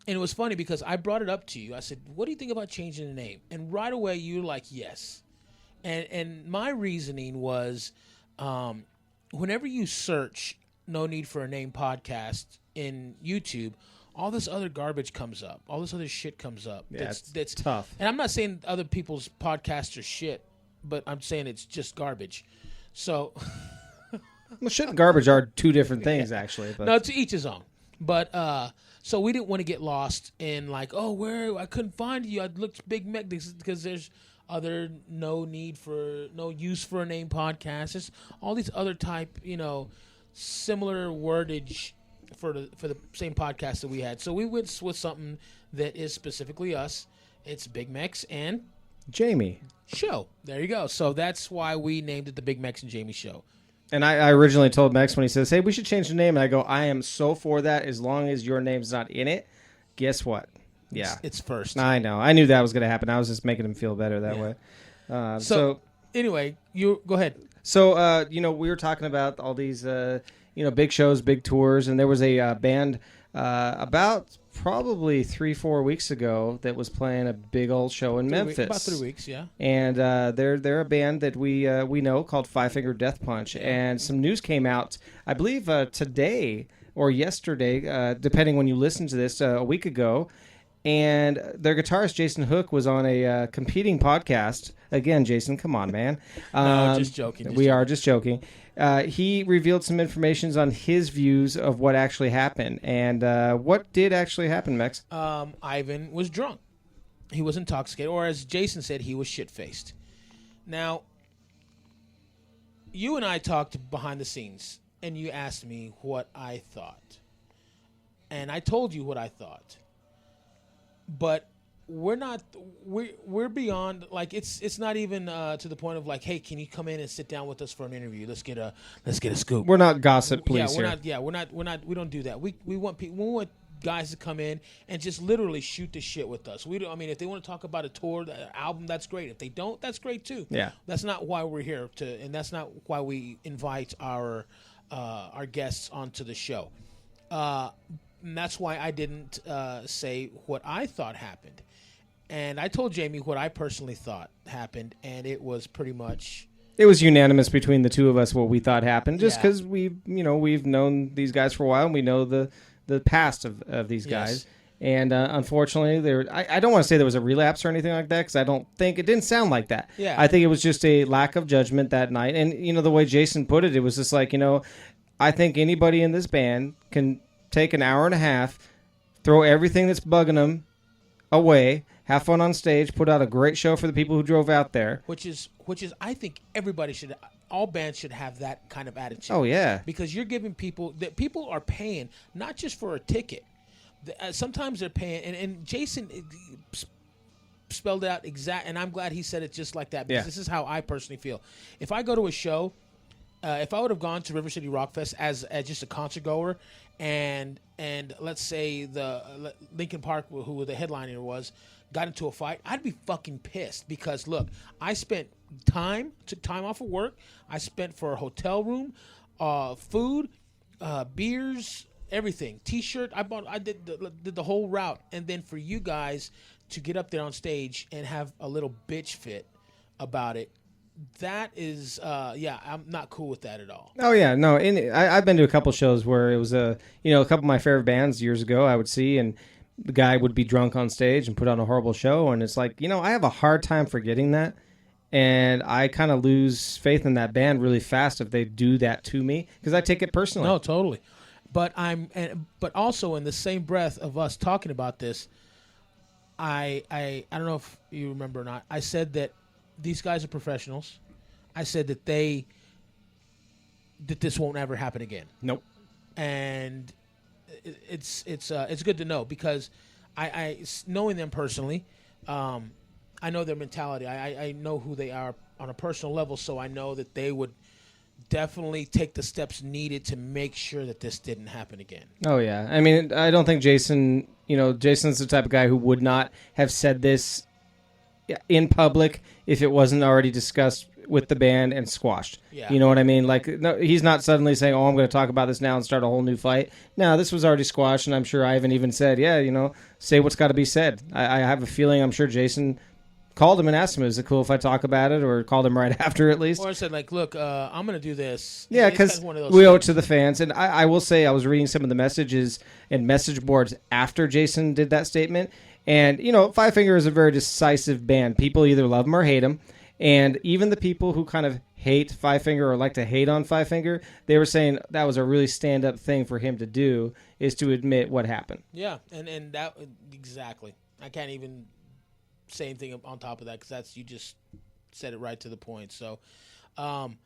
[SPEAKER 1] And it was funny because I brought it up to you. I said, "What do you think about changing the name?" And right away you're like, "Yes." And my reasoning was, whenever you search "No Need for a Name" podcast in YouTube, all this other garbage comes up. All this other shit comes up.
[SPEAKER 2] Yeah,
[SPEAKER 1] that's
[SPEAKER 2] tough.
[SPEAKER 1] And I'm not saying other people's podcasts are shit, but I'm saying it's just garbage. So,
[SPEAKER 2] Well, shit and garbage are two different things, actually. But
[SPEAKER 1] no, to each his own. But so we didn't want to get lost in like, oh, where I couldn't find you. I looked BIGMEX because there's other no use for a name podcasts. There's all these other type, similar wordage for the same podcast that we had. So we went with something that is specifically us. It's BIGMEX and
[SPEAKER 2] Jamie.
[SPEAKER 1] Show. There you go. So that's why we named it the BIGMEX and Jamie Show.
[SPEAKER 2] And I originally told Mex when he says, "Hey, we should change the name," and I go, "I am so for that as long as your name's not in it." Guess what? Yeah,
[SPEAKER 1] It's first.
[SPEAKER 2] I know. I knew that was going to happen. I was just making him feel better that way.
[SPEAKER 1] So anyway, you go ahead.
[SPEAKER 2] So, we were talking about all these, big shows, big tours, and there was a band about probably 3-4 weeks ago that was playing a big old show in Memphis.
[SPEAKER 1] About 3 weeks, yeah.
[SPEAKER 2] And they're a band that we know called Five Finger Death Punch. And some news came out, I believe today or yesterday, depending when you listen to this, a week ago. And their guitarist, Jason Hook, was on a competing podcast. Again, Jason, come on, man.
[SPEAKER 1] No, just joking.
[SPEAKER 2] We are just joking. He revealed some information on his views of what actually happened. And what did actually happen, Mex?
[SPEAKER 1] Ivan was drunk. He was intoxicated, or as Jason said, he was shit-faced. Now, you and I talked behind the scenes, and you asked me what I thought. And I told you what I thought. But we're beyond, like, it's not even to the point of like, hey, can you come in and sit down with us for an interview? Let's get a scoop.
[SPEAKER 2] We're not gossip police here.
[SPEAKER 1] We're not we don't do that. We want guys to come in and just literally shoot the shit with us. If they want to talk about a tour, the album, that's great. If they don't, that's great too.
[SPEAKER 2] Yeah.
[SPEAKER 1] That's not why we're here and that's not why we invite our guests onto the show. And that's why I didn't say what I thought happened. And I told Jamie what I personally thought happened, and it was pretty much...
[SPEAKER 2] It was unanimous between the two of us what we thought happened, just
[SPEAKER 1] Yeah.
[SPEAKER 2] because we've known these guys for a while, and we know the past of these guys.
[SPEAKER 1] Yes.
[SPEAKER 2] And unfortunately, I don't want to say there was a relapse or anything like that, because I don't think... It didn't sound like that.
[SPEAKER 1] Yeah.
[SPEAKER 2] I think it was just a lack of judgment that night. And, the way Jason put it, it was just like, I think anybody in this band can take an hour and a half, throw everything that's bugging them away, have fun on stage, put out a great show for the people who drove out there.
[SPEAKER 1] Which is I think all bands should have that kind of attitude.
[SPEAKER 2] Oh, yeah.
[SPEAKER 1] Because you're giving people are paying not just for a ticket. Sometimes they're paying, and Jason spelled it out exact, and I'm glad he said it just like that because
[SPEAKER 2] Yeah.
[SPEAKER 1] this is how I personally feel. If I go to a show, if I would have gone to River City Rock Fest as just a concert goer, and let's say the Linkin Park, who the headliner was, got into a fight, I'd be fucking pissed because look, I took time off of work, I spent for a hotel room, food, beers, everything, T-shirt. I did the whole route, and then for you guys to get up there on stage and have a little bitch fit about it, that is, I'm not cool with that at all.
[SPEAKER 2] Oh yeah, no. I've been to a couple shows where it was a couple of my favorite bands years ago. I would see, and the guy would be drunk on stage and put on a horrible show, and it's like, I have a hard time forgetting that, and I kind of lose faith in that band really fast if they do that to me because I take it personally.
[SPEAKER 1] No, totally. But but also in the same breath of us talking about this, I don't know if you remember or not. I said that these guys are professionals. I said that this won't ever happen again.
[SPEAKER 2] Nope.
[SPEAKER 1] And it's good to know because I knowing them personally, I know their mentality. I know who they are on a personal level, so I know that they would definitely take the steps needed to make sure that this didn't happen again.
[SPEAKER 2] Oh yeah. I mean, I don't think Jason, Jason's the type of guy who would not have said this in public if it wasn't already discussed with the band and squashed.
[SPEAKER 1] Yeah.
[SPEAKER 2] You know what I mean? Like, no, he's not suddenly saying, "Oh, I'm going to talk about this now and start a whole new fight." No, this was already squashed, and I'm sure Ivan even said, "Yeah, say what's got to be said." I have a feeling I'm sure Jason called him and asked him, "Is it cool if I talk about it?" Or called him right after at least.
[SPEAKER 1] Or I said, like, "Look, I'm going to do this."
[SPEAKER 2] Yeah,
[SPEAKER 1] It's
[SPEAKER 2] because
[SPEAKER 1] one of those
[SPEAKER 2] we owe it
[SPEAKER 1] things.
[SPEAKER 2] to the fans. And I will say I was reading some of the messages and message boards after Jason did that statement. And, Five Finger is a very decisive band. People either love him or hate him. And even the people who kind of hate Five Finger or like to hate on Five Finger, they were saying that was a really stand-up thing for him to do, is to admit what happened.
[SPEAKER 1] Yeah, and that exactly. I can't even say anything on top of that because you just said it right to the point. So, good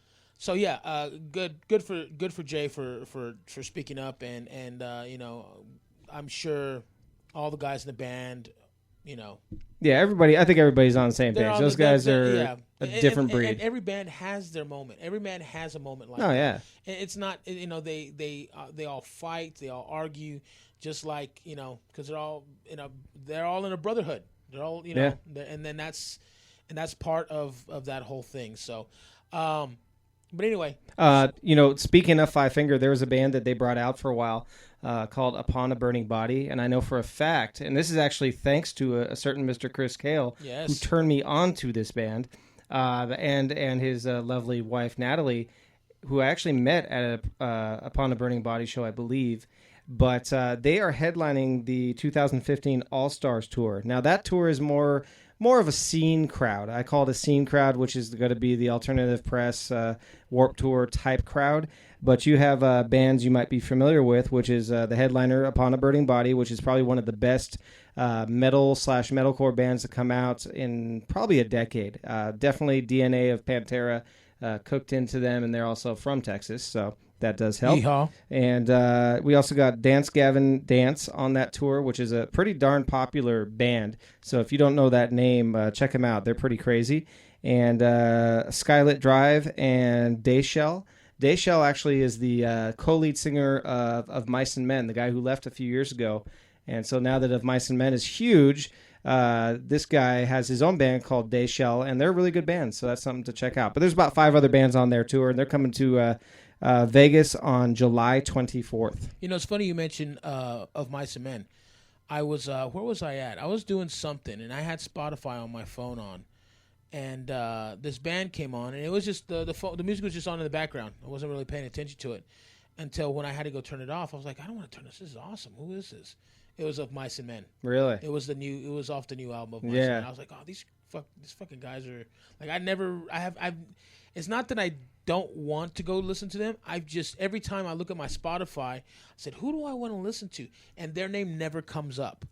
[SPEAKER 1] for Jay for speaking up and I'm sure all the guys in the band,
[SPEAKER 2] Yeah, I think everybody's on the same page. Those guys are a different breed.
[SPEAKER 1] And every band has their moment. Every band has a moment like that.
[SPEAKER 2] Oh yeah.
[SPEAKER 1] And it's not, they all fight, they all argue, just like because they're all in a brotherhood. They're all and then that's part of that whole thing. So, but anyway,
[SPEAKER 2] speaking of Five Finger, there was a band that they brought out for a while called Upon a Burning Body, and I know for a fact, and this is actually thanks to a certain Mr. Chris Cale,
[SPEAKER 1] Yes.
[SPEAKER 2] who turned me on to this band, and his lovely wife Natalie, who I actually met at a Upon a Burning Body show, I believe. But they are headlining the 2015 All-Stars Tour. Now, that tour is more of a scene crowd. I call it a scene crowd, which is going to be the alternative press Warped Tour type crowd. But you have bands you might be familiar with, which is the headliner Upon a Burning Body, which is probably one of the best metal/metalcore bands to come out in probably a decade. Definitely DNA of Pantera cooked into them, and they're also from Texas, so that does help.
[SPEAKER 1] Yeehaw.
[SPEAKER 2] And we also got Dance Gavin Dance on that tour, which is a pretty darn popular band. So if you don't know that name, check them out. They're pretty crazy. And Skylit Drive and Dayshell. Dayshell actually is the co-lead singer of Mice and Men, the guy who left a few years ago. And so now that Of Mice and Men is huge, this guy has his own band called Dayshell, and they're a really good band. So that's something to check out. But there's about 5 other bands on their tour, and they're coming to Vegas on July 24th.
[SPEAKER 1] It's funny you mentioned Of Mice and Men. I was where was I at? I was doing something, and I had Spotify on my phone on, and this band came on, and it was just the music was just on in the background. I wasn't really paying attention to it until when I had to go turn it off. I was like, I don't want to turn this. This is awesome. Who is this? It was Of Mice and Men.
[SPEAKER 2] Really?
[SPEAKER 1] It was off the new album of Mice
[SPEAKER 2] Yeah.
[SPEAKER 1] and Men. I was like, oh, these fucking guys are like it's not that I don't want to go listen to them. I've just, every time I look at my Spotify, I said, who do I want to listen to? And their name never comes up.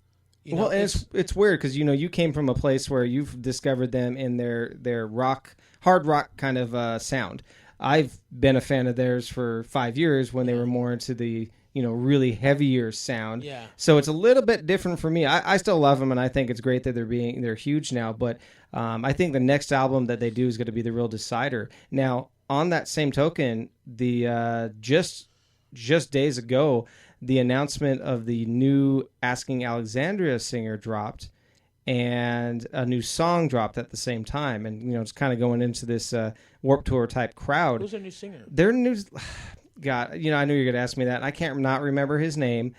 [SPEAKER 2] Well, it's weird because you came from a place where you've discovered them in their hard rock kind of sound. I've been a fan of theirs for 5 years when they were more into the really heavier sound.
[SPEAKER 1] Yeah.
[SPEAKER 2] So it's a little bit different for me. I still love them, and I think it's great that they're huge now. But I think the next album that they do is going to be the real decider. Now, on that same token, the just days ago, the announcement of the new Asking Alexandria singer dropped, and a new song dropped at the same time. And it's kind of going into this Warped Tour type crowd.
[SPEAKER 1] Who's their new singer?
[SPEAKER 2] Their new. God, I knew you were going to ask me that. I can't not remember his name.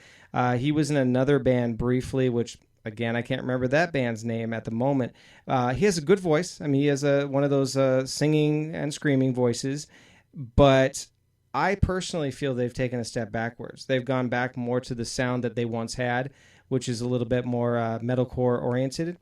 [SPEAKER 2] He was in another band briefly, which, again, I can't remember that band's name at the moment. He has a good voice. I mean, he has one of those singing and screaming voices. But I personally feel they've taken a step backwards. They've gone back more to the sound that they once had, which is a little bit more metalcore oriented.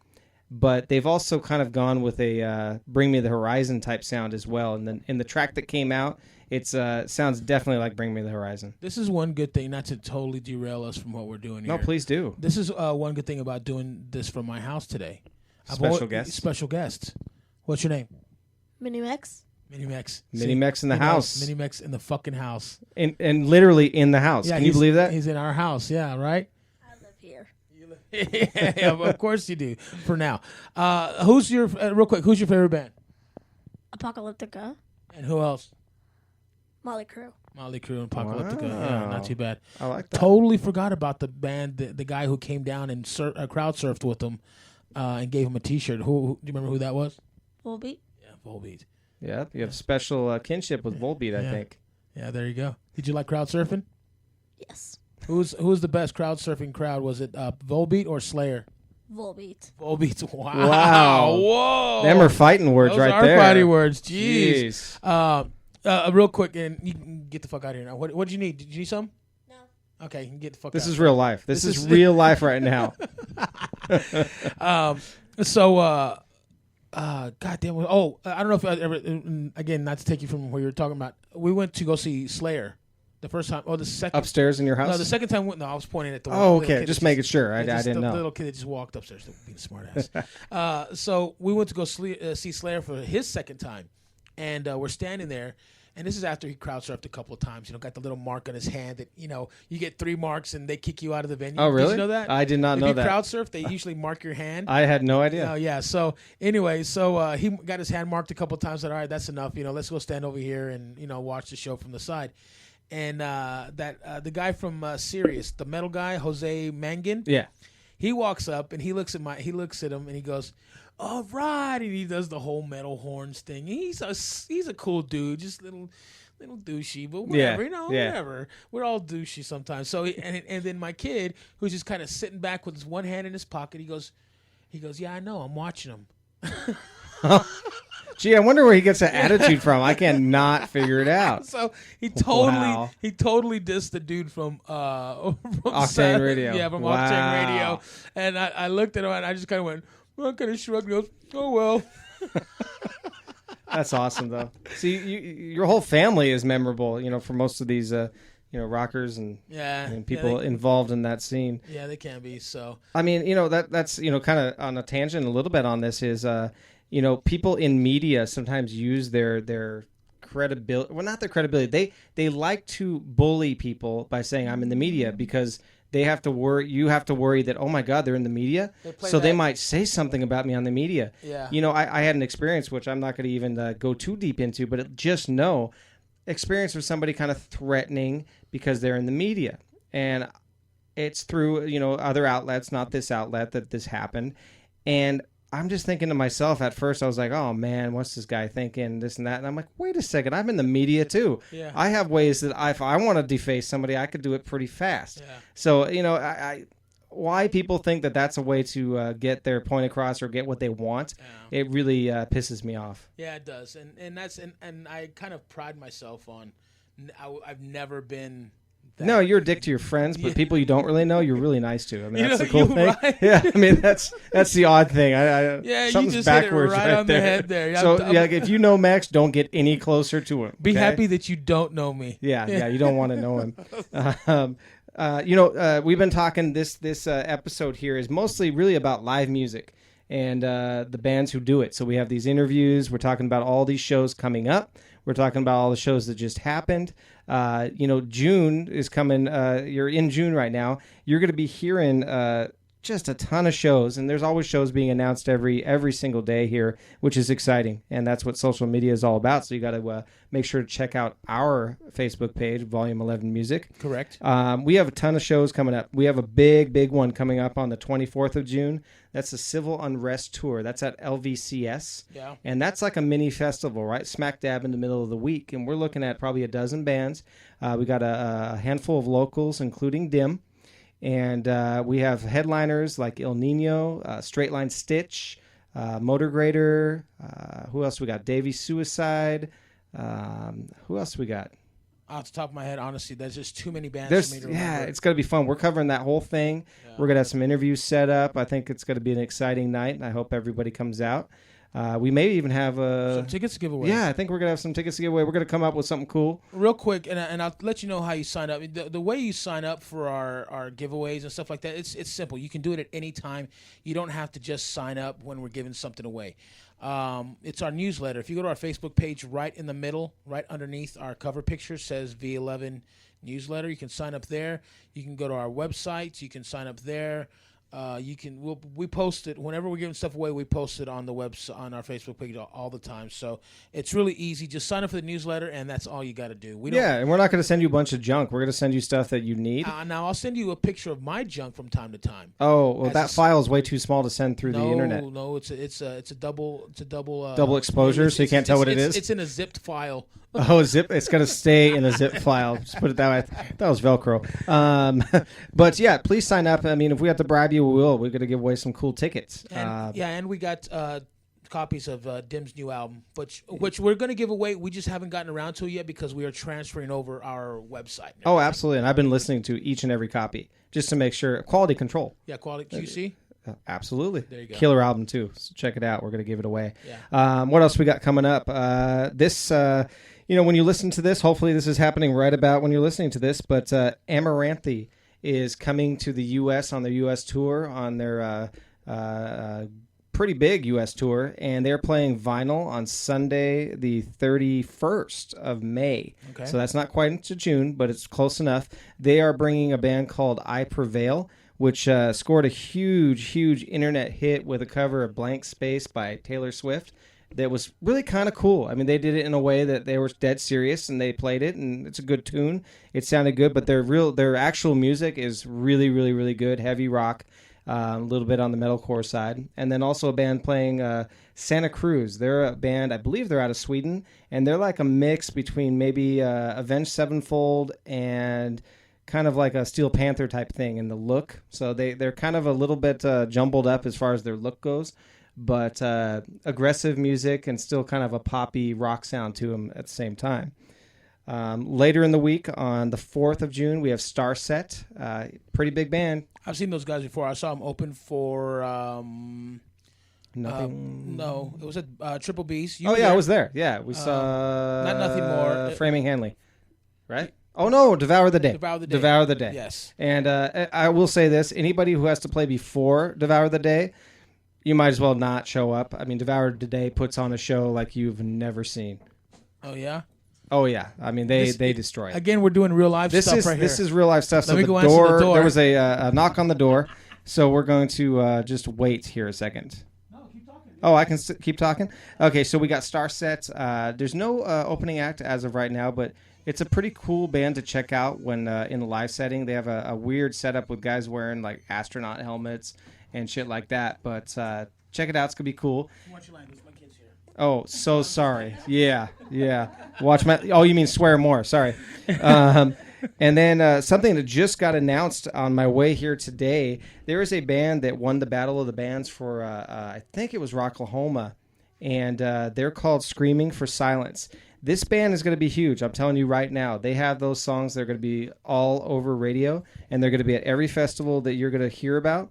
[SPEAKER 2] But they've also kind of gone with a Bring Me the Horizon type sound as well. And then in the track that came out, it sounds definitely like Bring Me the Horizon.
[SPEAKER 1] This is one good thing, not to totally derail us from what we're doing here.
[SPEAKER 2] No, please do.
[SPEAKER 1] This is one good thing about doing this from my house today.
[SPEAKER 2] Special guest.
[SPEAKER 1] Special guest. What's your name?
[SPEAKER 8] MiniMex.
[SPEAKER 1] MiniMex.
[SPEAKER 2] MiniMex in the house.
[SPEAKER 1] MiniMex in the fucking house.
[SPEAKER 2] And literally in the house.
[SPEAKER 1] Yeah,
[SPEAKER 2] Can you believe that?
[SPEAKER 1] He's in our house. Yeah, right?
[SPEAKER 8] I live here.
[SPEAKER 1] Yeah, of course you do. For now. Who's your real quick, who's your favorite band?
[SPEAKER 8] Apocalyptica.
[SPEAKER 1] And who else?
[SPEAKER 8] Molly Crew.
[SPEAKER 1] Molly Crew and Apocalyptica.
[SPEAKER 2] Wow.
[SPEAKER 1] Yeah, not too bad.
[SPEAKER 2] I like that.
[SPEAKER 1] Totally forgot about the band, the guy who came down and crowd surfed with them and gave him a T-shirt. Who do you remember who that was?
[SPEAKER 8] Volbeat.
[SPEAKER 1] Yeah, Volbeat.
[SPEAKER 2] Yeah, you have special kinship with Volbeat, I think.
[SPEAKER 1] Yeah, there you go. Did you like crowd surfing?
[SPEAKER 8] Yes.
[SPEAKER 1] Who's the best crowd surfing crowd? Was it Volbeat or Slayer?
[SPEAKER 8] Volbeat.
[SPEAKER 1] Volbeat. Wow.
[SPEAKER 2] Wow.
[SPEAKER 1] Whoa.
[SPEAKER 2] Them are fighting words
[SPEAKER 1] Those
[SPEAKER 2] right
[SPEAKER 1] are
[SPEAKER 2] there.
[SPEAKER 1] fighting words. Jeez.
[SPEAKER 2] Jeez.
[SPEAKER 1] Real quick, and you can get the fuck out of here now. What did you need? Did you need some?
[SPEAKER 8] No.
[SPEAKER 1] Okay, you can get the fuck out.
[SPEAKER 2] This is real life. This is real life right now.
[SPEAKER 1] Goddamn. Oh, I don't know if I ever. Again, not to take you from where you were talking about. We went to go see Slayer, the first time. Oh, the second.
[SPEAKER 2] Upstairs in your house?
[SPEAKER 1] No, the second time. No, I was pointing at the.
[SPEAKER 2] Oh,
[SPEAKER 1] little
[SPEAKER 2] okay.
[SPEAKER 1] kid
[SPEAKER 2] Just
[SPEAKER 1] that
[SPEAKER 2] making sure. I
[SPEAKER 1] just-
[SPEAKER 2] didn't
[SPEAKER 1] the
[SPEAKER 2] know.
[SPEAKER 1] little kid that just walked upstairs, being a smart ass. So we went to go see Slayer for his second time, and we're standing there. And this is after he crowd surfed a couple of times. Got the little mark on his hand that, you get 3 marks and they kick you out of the venue.
[SPEAKER 2] Oh, really?
[SPEAKER 1] Did you know that?
[SPEAKER 2] I did not know
[SPEAKER 1] If
[SPEAKER 2] that.
[SPEAKER 1] you crowd surf, they usually mark your hand.
[SPEAKER 2] I had no idea.
[SPEAKER 1] Oh, yeah. So, anyway, he got his hand marked a couple of times. Said, all right, that's enough. Let's go stand over here and, watch the show from the side. And the guy from Sirius, the metal guy, Jose Mangin.
[SPEAKER 2] Yeah.
[SPEAKER 1] He walks up and he looks at him and he goes, all right. And he does the whole metal horns thing. He's a cool dude, just little douchey, but whatever, whatever. We're all douchey sometimes. So, and then my kid, who's just kind of sitting back with his one hand in his pocket, he goes, yeah, I know, I'm watching him.
[SPEAKER 2] Gee, I wonder where he gets that attitude from. I cannot figure it out.
[SPEAKER 1] So he totally
[SPEAKER 2] Wow.
[SPEAKER 1] dissed the dude from
[SPEAKER 2] Octane Radio.
[SPEAKER 1] Yeah, from
[SPEAKER 2] Wow.
[SPEAKER 1] Octane Radio. And I looked at him and I just kind of went, I kind of shrugged and goes, oh well.
[SPEAKER 2] That's awesome, though. See, your whole family is memorable, for most of these, rockers and people involved in that scene.
[SPEAKER 1] Yeah, they can be. So
[SPEAKER 2] I mean, that's kind of on a tangent a little bit on this is, people in media sometimes use their credibility. Well, not their credibility. They like to bully people by saying I'm in the media because they have to worry. You have to worry that, oh my God, they're in the media, so they might say something about me on the media.
[SPEAKER 1] Yeah.
[SPEAKER 2] I had an experience which I'm not going to even go too deep into, but just know experience with somebody kind of threatening because they're in the media, and it's through other outlets, not this outlet, that this happened, and I'm just thinking to myself at first, I was like, oh man, what's this guy thinking, this and that? And I'm like, wait a second, I'm in the media too.
[SPEAKER 1] Yeah.
[SPEAKER 2] I have ways that if I want to deface somebody, I could do it pretty fast.
[SPEAKER 1] Yeah.
[SPEAKER 2] So, why people think that that's a way to get their point across or get what they want, it really pisses me off.
[SPEAKER 1] yeah, it does, and that's and I kind of pride myself on. I've never been.
[SPEAKER 2] No, you're a dick to your friends, but people you don't really know, you're really nice to. I mean, that's the cool
[SPEAKER 1] you're
[SPEAKER 2] thing.
[SPEAKER 1] right.
[SPEAKER 2] Yeah, I mean, that's the odd thing.
[SPEAKER 1] Yeah,
[SPEAKER 2] something's
[SPEAKER 1] you just hit it
[SPEAKER 2] backwards
[SPEAKER 1] right on the head there.
[SPEAKER 2] So, if you know Max, don't get any closer to him.
[SPEAKER 1] Be
[SPEAKER 2] okay?
[SPEAKER 1] happy that you don't know me.
[SPEAKER 2] Yeah, you don't want to know him. We've been talking this episode here is mostly really about live music and the bands who do it. So we have these interviews. We're talking about all these shows coming up. We're talking about all the shows that just happened. June is coming. You're in June right now. You're going to be hearing just a ton of shows, and there's always shows being announced every single day here, which is exciting, and that's what social media is all about. So you got to make sure to check out our Facebook page, Volume 11 Music.
[SPEAKER 1] Correct.
[SPEAKER 2] We have a ton of shows coming up. We have a big one coming up on the 24th of June. That's the Civil Unrest Tour. That's at LVCS.
[SPEAKER 1] Yeah.
[SPEAKER 2] And that's like a mini festival, right? Smack dab in the middle of the week. And we're looking at probably a dozen bands. We got a handful of locals, including Dim. And we have headliners like El Nino, Straight Line Stitch, Motor Grader. Who else we got? Davey Suicide. Who else we got?
[SPEAKER 1] Off the top of my head, honestly, there's just too many bands for me to remember.
[SPEAKER 2] It's going to be fun. We're covering that whole thing. Yeah. We're going to have some interviews set up. I think it's going to be an exciting night, and I hope everybody comes out. We may even have
[SPEAKER 1] some tickets to give away.
[SPEAKER 2] Yeah, I think we're going to have some tickets to give away. We're going to come up with something cool.
[SPEAKER 1] Real quick, and I'll let you know how you sign up. The way you sign up for our giveaways and stuff like that, it's simple. You can do it at any time. You don't have to just sign up when we're giving something away. It's our newsletter. If you go to our Facebook page, right in the middle, right underneath our cover picture says V11 newsletter. You can sign up there. You can go to our website. You can sign up there. We post it whenever we're giving stuff away. We post it on the on our Facebook page all the time. So it's really easy. Just sign up for the newsletter, and that's all you got to do.
[SPEAKER 2] And we're not going to send you a bunch of junk. We're going to send you stuff that you need.
[SPEAKER 1] Now I'll send you a picture of my junk from time to time.
[SPEAKER 2] Oh, well, that file is way too small to send through the internet.
[SPEAKER 1] No, it's a double
[SPEAKER 2] double exposure, so you can't tell what it is.
[SPEAKER 1] It's in a zipped file.
[SPEAKER 2] Oh, zip! It's going to stay in a zip file. Just put it that way. That was Velcro. But yeah, please sign up. I mean, if we have to bribe you, we will. We're going to give away some cool tickets.
[SPEAKER 1] And we got copies of Dim's new album, which we're going to give away. We just haven't gotten around to it yet because we are transferring over our website.
[SPEAKER 2] Oh, absolutely. And I've been listening to each and every copy just to make sure. Quality control.
[SPEAKER 1] Yeah, quality QC.
[SPEAKER 2] Absolutely.
[SPEAKER 1] There you go.
[SPEAKER 2] Killer album, too. So check it out. We're going to give it away.
[SPEAKER 1] Yeah.
[SPEAKER 2] What else we got coming up? When you listen to this, hopefully this is happening right about when you're listening to this, but Amaranthi is coming to the U.S. on their U.S. tour, on their pretty big U.S. tour, and they're playing vinyl on Sunday, the 31st of May.
[SPEAKER 1] Okay.
[SPEAKER 2] So that's not quite into June, but it's close enough. They are bringing a band called I Prevail, which scored a huge internet hit with a cover of Blank Space by Taylor Swift. That was really kind of cool. I mean, they did it in a way that they were dead serious, and they played it, and it's a good tune. It sounded good, but their actual music is really good, heavy rock, a little bit on the metalcore side. And then also a band playing Santa Cruz. They're a band, I believe they're out of Sweden, and they're like a mix between maybe Avenged Sevenfold and kind of like a Steel Panther type thing in the look. So they're kind of a little bit jumbled up as far as their look goes. But aggressive music and still kind of a poppy rock sound to them at the same time. Later in the week, on the 4th of June, we have Starset, pretty big band.
[SPEAKER 1] I've seen those guys before. I saw them open for...
[SPEAKER 2] Nothing.
[SPEAKER 1] No, it was at Triple B's.
[SPEAKER 2] I was there. Yeah, we saw...
[SPEAKER 1] Not Nothing More.
[SPEAKER 2] Framing Hanley, right? Oh, no, Devour the Day.
[SPEAKER 1] Devour the Day. Yes.
[SPEAKER 2] And I will say this. Anybody who has to play before Devour the Day... You might as well not show up. I mean, Devour Today puts on a show like you've never seen.
[SPEAKER 1] Oh, yeah?
[SPEAKER 2] Oh, yeah. I mean, they destroy it.
[SPEAKER 1] Again, we're doing real life stuff right here.
[SPEAKER 2] This is real life stuff.
[SPEAKER 1] Let me go answer the door.
[SPEAKER 2] There was a knock on the door, so we're going to just wait here a second.
[SPEAKER 1] No, keep talking.
[SPEAKER 2] Oh, I can keep talking? Okay, so we got Starset. There's no opening act as of right now, but it's a pretty cool band to check out when in a live setting. They have a weird setup with guys wearing like astronaut helmets and shit like that, but check it out. It's gonna be cool.
[SPEAKER 1] Watch your language. My kid's here.
[SPEAKER 2] Oh, so sorry. Yeah. Watch my. Oh, you mean swear more? Sorry. And then something that just got announced on my way here today. There is a band that won the Battle of the Bands for I think it was Rocklahoma, and they're called Screaming for Silence. This band is going to be huge. I'm telling you right now. They have those songs. They're going to be all over radio, and they're going to be at every festival that you're going to hear about.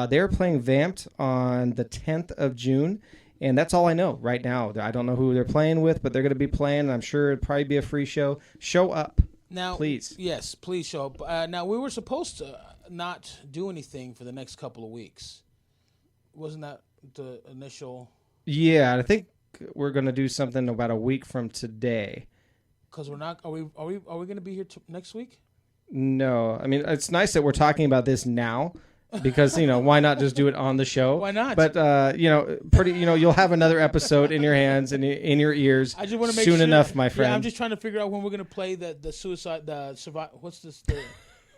[SPEAKER 2] They're playing Vamped on the 10th of June, and that's all I know right now. I don't know who they're playing with, but they're going to be playing, and I'm sure it'll probably be a free show. Show up,
[SPEAKER 1] now,
[SPEAKER 2] please.
[SPEAKER 1] Yes, please show up. Now, we were supposed to not do anything for the next couple of weeks. Wasn't that the initial...
[SPEAKER 2] Yeah, I think we're going to do something about a week from today.
[SPEAKER 1] Because we're not. Are we going to be here next week?
[SPEAKER 2] No, I mean it's nice that we're talking about this now, because why not just do it on the show?
[SPEAKER 1] Why not?
[SPEAKER 2] But you'll have another episode in your hands and in your ears.
[SPEAKER 1] I just want to make
[SPEAKER 2] soon
[SPEAKER 1] sure,
[SPEAKER 2] enough, my friend.
[SPEAKER 1] Yeah, I'm just trying to figure out when we're going to play the survive. What's this?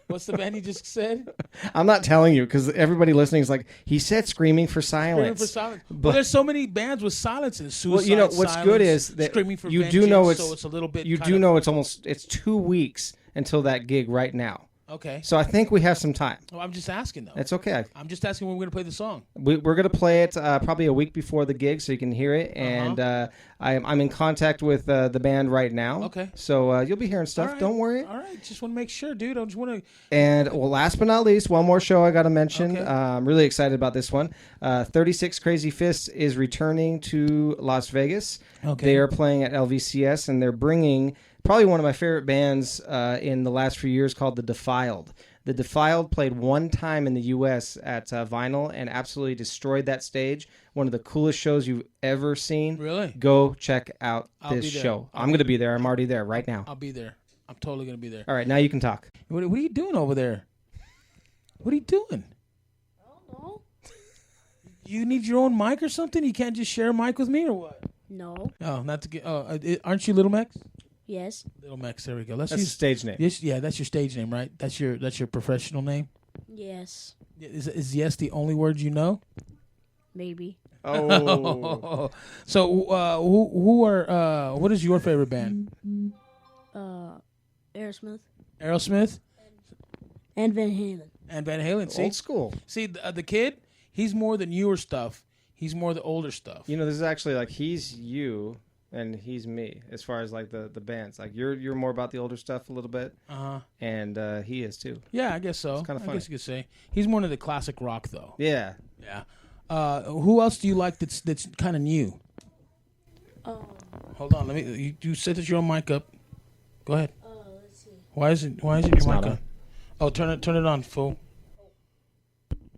[SPEAKER 1] What's the band he just said?
[SPEAKER 2] I'm not telling you because everybody listening is like, he said Screaming for Silence.
[SPEAKER 1] Screaming for Silence. But there's so many bands with silence and suicide.
[SPEAKER 2] Well, what's
[SPEAKER 1] silence,
[SPEAKER 2] good is that
[SPEAKER 1] Screaming for
[SPEAKER 2] you
[SPEAKER 1] Vengeance,
[SPEAKER 2] do know it's
[SPEAKER 1] so it's a little bit.
[SPEAKER 2] it's 2 weeks until that gig right now.
[SPEAKER 1] Okay.
[SPEAKER 2] So I think we have some time.
[SPEAKER 1] Well, I'm just asking though.
[SPEAKER 2] That's okay.
[SPEAKER 1] I'm just asking when we're going to play the song.
[SPEAKER 2] We're going to play it probably a week before the gig so you can hear it. And I'm in contact with the band right now.
[SPEAKER 1] Okay.
[SPEAKER 2] So you'll be hearing stuff.
[SPEAKER 1] Right.
[SPEAKER 2] Don't worry.
[SPEAKER 1] All right. Just want to make sure, dude. I just want to.
[SPEAKER 2] And last but not least, one more show I got to mention.
[SPEAKER 1] Okay.
[SPEAKER 2] I'm really excited about this one. 36 Crazy Fists is returning to Las Vegas.
[SPEAKER 1] Okay.
[SPEAKER 2] They are playing at LVCS, and they're bringing probably one of my favorite bands in the last few years called The Defiled. The Defiled played one time in the U.S. at Vinyl and absolutely destroyed that stage. One of the coolest shows you've ever seen.
[SPEAKER 1] Really?
[SPEAKER 2] Go check out
[SPEAKER 1] I'll
[SPEAKER 2] this
[SPEAKER 1] be there.
[SPEAKER 2] show. I'm going to be there. I'm already there right now.
[SPEAKER 1] I'll be there. I'm totally going to be there.
[SPEAKER 2] All right, now you can talk.
[SPEAKER 1] What are you doing over there? What are you doing?
[SPEAKER 8] I don't know.
[SPEAKER 1] You need your own mic or something? You can't just share a mic with me or what?
[SPEAKER 8] No.
[SPEAKER 1] Oh, not to get. Aren't you LittleMex?
[SPEAKER 8] Yes.
[SPEAKER 1] LittleMex. There we go. Let's
[SPEAKER 2] That's a
[SPEAKER 1] use
[SPEAKER 2] stage name.
[SPEAKER 1] Yes, yeah, that's your stage name, right? That's your professional name.
[SPEAKER 8] Yes.
[SPEAKER 1] Is yes the only word you know?
[SPEAKER 8] Maybe.
[SPEAKER 2] Oh.
[SPEAKER 1] So who are what is your favorite band?
[SPEAKER 8] Aerosmith
[SPEAKER 1] Aerosmith
[SPEAKER 8] and Van Halen.
[SPEAKER 1] and Van Halen. See,
[SPEAKER 2] Old school.
[SPEAKER 1] see the kid. He's more the newer stuff. He's more the older stuff.
[SPEAKER 2] This is actually like he's you and he's me as far as like the bands. Like you're more about the older stuff a little bit, and he is too.
[SPEAKER 1] Yeah, I guess so.
[SPEAKER 2] It's kinda
[SPEAKER 1] I
[SPEAKER 2] funny.
[SPEAKER 1] guess you could say he's more into the classic rock though.
[SPEAKER 2] Yeah.
[SPEAKER 1] Yeah. Who else do you like that's kind of new? Hold on, let me. You said that you're on mic up. Go ahead.
[SPEAKER 8] Let's see.
[SPEAKER 1] Why isn't your
[SPEAKER 2] not
[SPEAKER 1] mic
[SPEAKER 2] on.
[SPEAKER 1] on? Oh, turn it on, fool.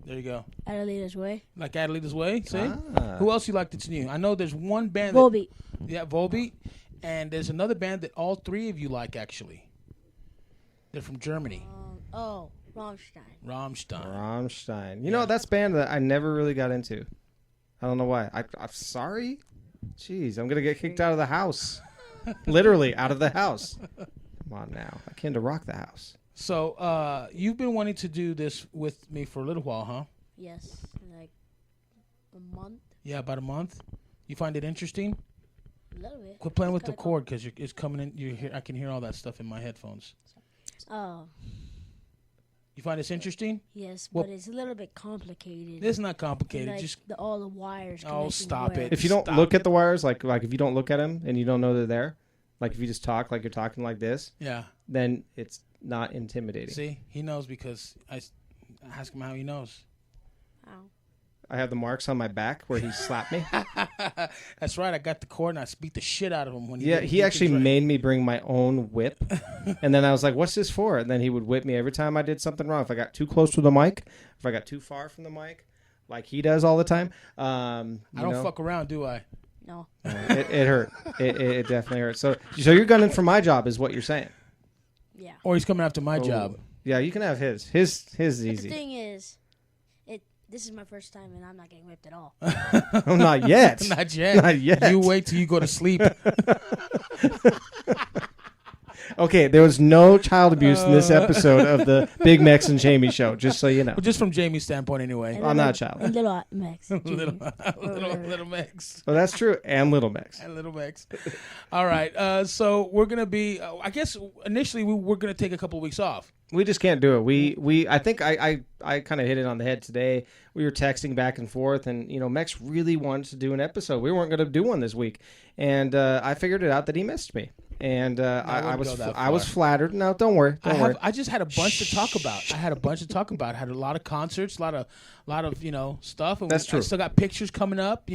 [SPEAKER 1] There you go.
[SPEAKER 8] Adelita's Way.
[SPEAKER 1] Like Adelita's Way. See.
[SPEAKER 2] Ah.
[SPEAKER 1] Who else you like that's new? I know there's one band.
[SPEAKER 8] Volbeat.
[SPEAKER 1] Yeah, Volbeat, and there's another band that all three of you like actually. They're from Germany.
[SPEAKER 8] Rammstein.
[SPEAKER 1] Rammstein.
[SPEAKER 2] That's a band that I never really got into. I don't know why. I'm sorry. Jeez, I'm gonna get kicked out of the house. Literally out of the house. Come on now. I came to rock the house.
[SPEAKER 1] So you've been wanting to do this with me for a little while, huh?
[SPEAKER 8] Yes. Like a month.
[SPEAKER 1] Yeah, about a month. You find it interesting?
[SPEAKER 8] A little bit.
[SPEAKER 1] Quit playing
[SPEAKER 8] It's
[SPEAKER 1] with the
[SPEAKER 8] kinda
[SPEAKER 1] cord because it's coming in. You hear? I can hear all that stuff in my headphones.
[SPEAKER 8] Oh.
[SPEAKER 1] You find this interesting?
[SPEAKER 8] Yes,
[SPEAKER 1] Well-
[SPEAKER 8] but it's a little bit complicated.
[SPEAKER 1] It's not complicated.
[SPEAKER 8] Like
[SPEAKER 1] Just
[SPEAKER 8] all the wires.
[SPEAKER 1] Oh,
[SPEAKER 8] connecting
[SPEAKER 1] stop
[SPEAKER 8] webs.
[SPEAKER 1] it.
[SPEAKER 2] If you don't
[SPEAKER 1] Stop.
[SPEAKER 2] look at the wires, like if you don't look at them and you don't know they're there, like if you just talk like you're talking like this,
[SPEAKER 1] yeah.
[SPEAKER 2] then it's not intimidating.
[SPEAKER 1] See, he knows because I asked him how he knows.
[SPEAKER 8] Ow.
[SPEAKER 2] I have the marks on my back where he slapped me.
[SPEAKER 1] That's right. I got the cord and I beat the shit out of him when
[SPEAKER 2] Yeah, he actually made me bring my own whip. And then I was like, what's this for? And then he would whip me every time I did something wrong. If I got too close to the mic, if I got too far from the mic, like he does all the time.
[SPEAKER 1] I don't fuck around, do I?
[SPEAKER 8] No.
[SPEAKER 2] It hurt. It definitely hurt. So you're gunning for my job is what you're saying.
[SPEAKER 8] Yeah.
[SPEAKER 1] Or he's coming after my job.
[SPEAKER 2] Yeah, you can have his. His is
[SPEAKER 8] But the
[SPEAKER 2] easy.
[SPEAKER 8] thing is, this is my first time and I'm not getting whipped at all.
[SPEAKER 2] Oh, not yet.
[SPEAKER 1] Not yet.
[SPEAKER 2] Not yet.
[SPEAKER 1] You wait till you go to sleep.
[SPEAKER 2] Okay, there was no child abuse in this episode of the BIGMEX and Jamie Show, just so you know.
[SPEAKER 1] Well, just from Jamie's standpoint, anyway.
[SPEAKER 2] I'm not a child.
[SPEAKER 8] And Little Max.
[SPEAKER 1] Little Mex.
[SPEAKER 2] Oh, that's true. And LittleMex.
[SPEAKER 1] And Little Mex. All right. So we're gonna be. I guess initially we're gonna take a couple of weeks off.
[SPEAKER 2] We just can't do it. We I think I kind of hit it on the head today. We were texting back and forth, and Mex really wanted to do an episode. We weren't going to do one this week, and I figured it out that he missed me, and I was flattered. No, don't worry.
[SPEAKER 1] I just had a bunch to talk about. I had a lot of concerts, a lot of stuff. And
[SPEAKER 2] That's true.
[SPEAKER 1] I still got pictures coming up.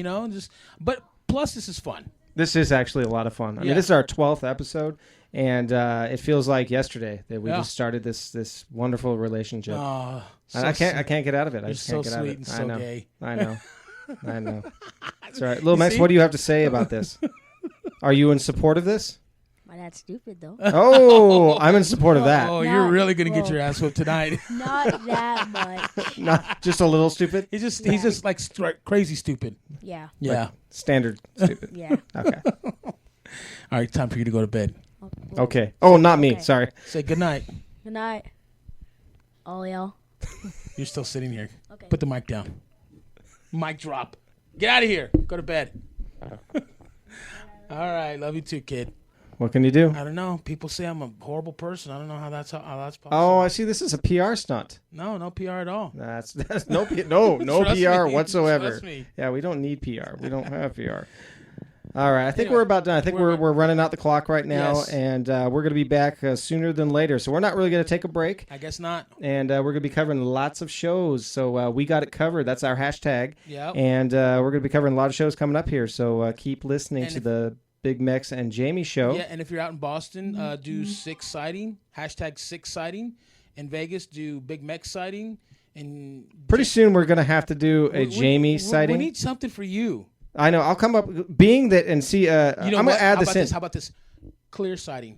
[SPEAKER 1] But plus this is fun.
[SPEAKER 2] This is actually a lot of fun. I mean, this is our 12th episode, and it feels like yesterday that we just started this wonderful relationship.
[SPEAKER 1] Oh,
[SPEAKER 2] I can't get out of it. I
[SPEAKER 1] You're
[SPEAKER 2] just can't
[SPEAKER 1] so
[SPEAKER 2] get out of
[SPEAKER 1] sweet
[SPEAKER 2] it.
[SPEAKER 1] and so gay.
[SPEAKER 2] I know. That's all right. Little Mex, what do you have to say about this? Are you in support of this?
[SPEAKER 8] Not that stupid though.
[SPEAKER 2] Oh, I'm in support of that.
[SPEAKER 1] Oh,
[SPEAKER 8] Not-
[SPEAKER 1] you're really gonna get
[SPEAKER 8] whoa.
[SPEAKER 1] your ass whipped tonight.
[SPEAKER 8] Not that much.
[SPEAKER 2] Not just a little stupid.
[SPEAKER 1] he's just like crazy stupid.
[SPEAKER 8] Yeah.
[SPEAKER 1] Yeah.
[SPEAKER 2] Standard stupid.
[SPEAKER 8] Yeah.
[SPEAKER 2] Okay.
[SPEAKER 1] All right, time for you to go to bed.
[SPEAKER 2] Okay. Oh, not me.
[SPEAKER 8] Okay.
[SPEAKER 2] Sorry.
[SPEAKER 1] Say good night.
[SPEAKER 8] Good night. All y'all.
[SPEAKER 1] You're still sitting here.
[SPEAKER 8] Okay.
[SPEAKER 1] Put the mic down. Mic drop. Get out of here. Go to bed. All right. Love you too, kid.
[SPEAKER 2] What can you do?
[SPEAKER 1] I don't know. People say I'm a horrible person. I don't know how that's possible.
[SPEAKER 2] Oh, I see. This is a PR stunt.
[SPEAKER 1] No PR at all.
[SPEAKER 2] That's no
[SPEAKER 1] Trust
[SPEAKER 2] PR
[SPEAKER 1] me.
[SPEAKER 2] whatsoever.
[SPEAKER 1] Trust me.
[SPEAKER 2] Yeah, we don't need PR. We don't have PR. All right, I think
[SPEAKER 1] Anyway,
[SPEAKER 2] we're about done. I think we're running out the clock right now,
[SPEAKER 1] Yes.
[SPEAKER 2] and we're going to be back sooner than later. So we're not really going to take a break,
[SPEAKER 1] I guess not.
[SPEAKER 2] and we're going to be covering lots of shows. So we got it covered. That's our hashtag.
[SPEAKER 1] Yep.
[SPEAKER 2] And we're going to be covering a lot of shows coming up here. So keep listening
[SPEAKER 1] And
[SPEAKER 2] to
[SPEAKER 1] if-
[SPEAKER 2] the BIGMEX and Jamie show.
[SPEAKER 1] Yeah, and if you're out in Boston, do Six Sighting. Hashtag Six Sighting. In Vegas, do BIGMEX Sighting. And
[SPEAKER 2] Pretty soon we're going to have to do a
[SPEAKER 1] we-
[SPEAKER 2] Jamie sighting.
[SPEAKER 1] We need something for you.
[SPEAKER 2] I know. I'll come up being that and see.
[SPEAKER 1] You know
[SPEAKER 2] I'm going
[SPEAKER 1] what?
[SPEAKER 2] to add
[SPEAKER 1] How
[SPEAKER 2] this
[SPEAKER 1] about
[SPEAKER 2] in.
[SPEAKER 1] this? How about this? Clear sighting.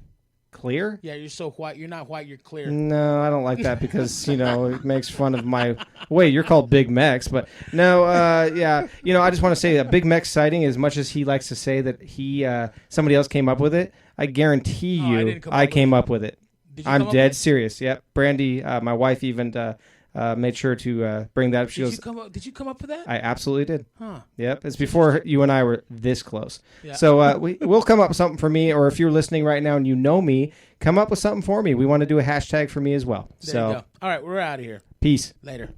[SPEAKER 2] Clear?
[SPEAKER 1] Yeah, you're so white. You're not white. You're clear.
[SPEAKER 2] No, I don't like that because, it makes fun of my... Wait, you're called Big Mex, but no, yeah. I just want to say that Big Mex sighting, as much as he likes to say that somebody else came up with it, I guarantee
[SPEAKER 1] Oh, I
[SPEAKER 2] you
[SPEAKER 1] didn't come
[SPEAKER 2] I
[SPEAKER 1] up with
[SPEAKER 2] came
[SPEAKER 1] it.
[SPEAKER 2] up with it.
[SPEAKER 1] Did you come
[SPEAKER 2] I'm
[SPEAKER 1] up
[SPEAKER 2] dead
[SPEAKER 1] with it?
[SPEAKER 2] serious. Yep. Brandy, my wife, even made sure to bring that up. She
[SPEAKER 1] Did
[SPEAKER 2] goes,
[SPEAKER 1] you come up with that?
[SPEAKER 2] I absolutely did.
[SPEAKER 1] Huh.
[SPEAKER 2] Yep, it's before you and I were this close.
[SPEAKER 1] Yeah.
[SPEAKER 2] So we'll come up with something for me, or if you're listening right now and you know me, come up with something for me. We want to do a hashtag for me as well.
[SPEAKER 1] There
[SPEAKER 2] so
[SPEAKER 1] you go. All right, we're out of here.
[SPEAKER 2] peace.
[SPEAKER 1] Later.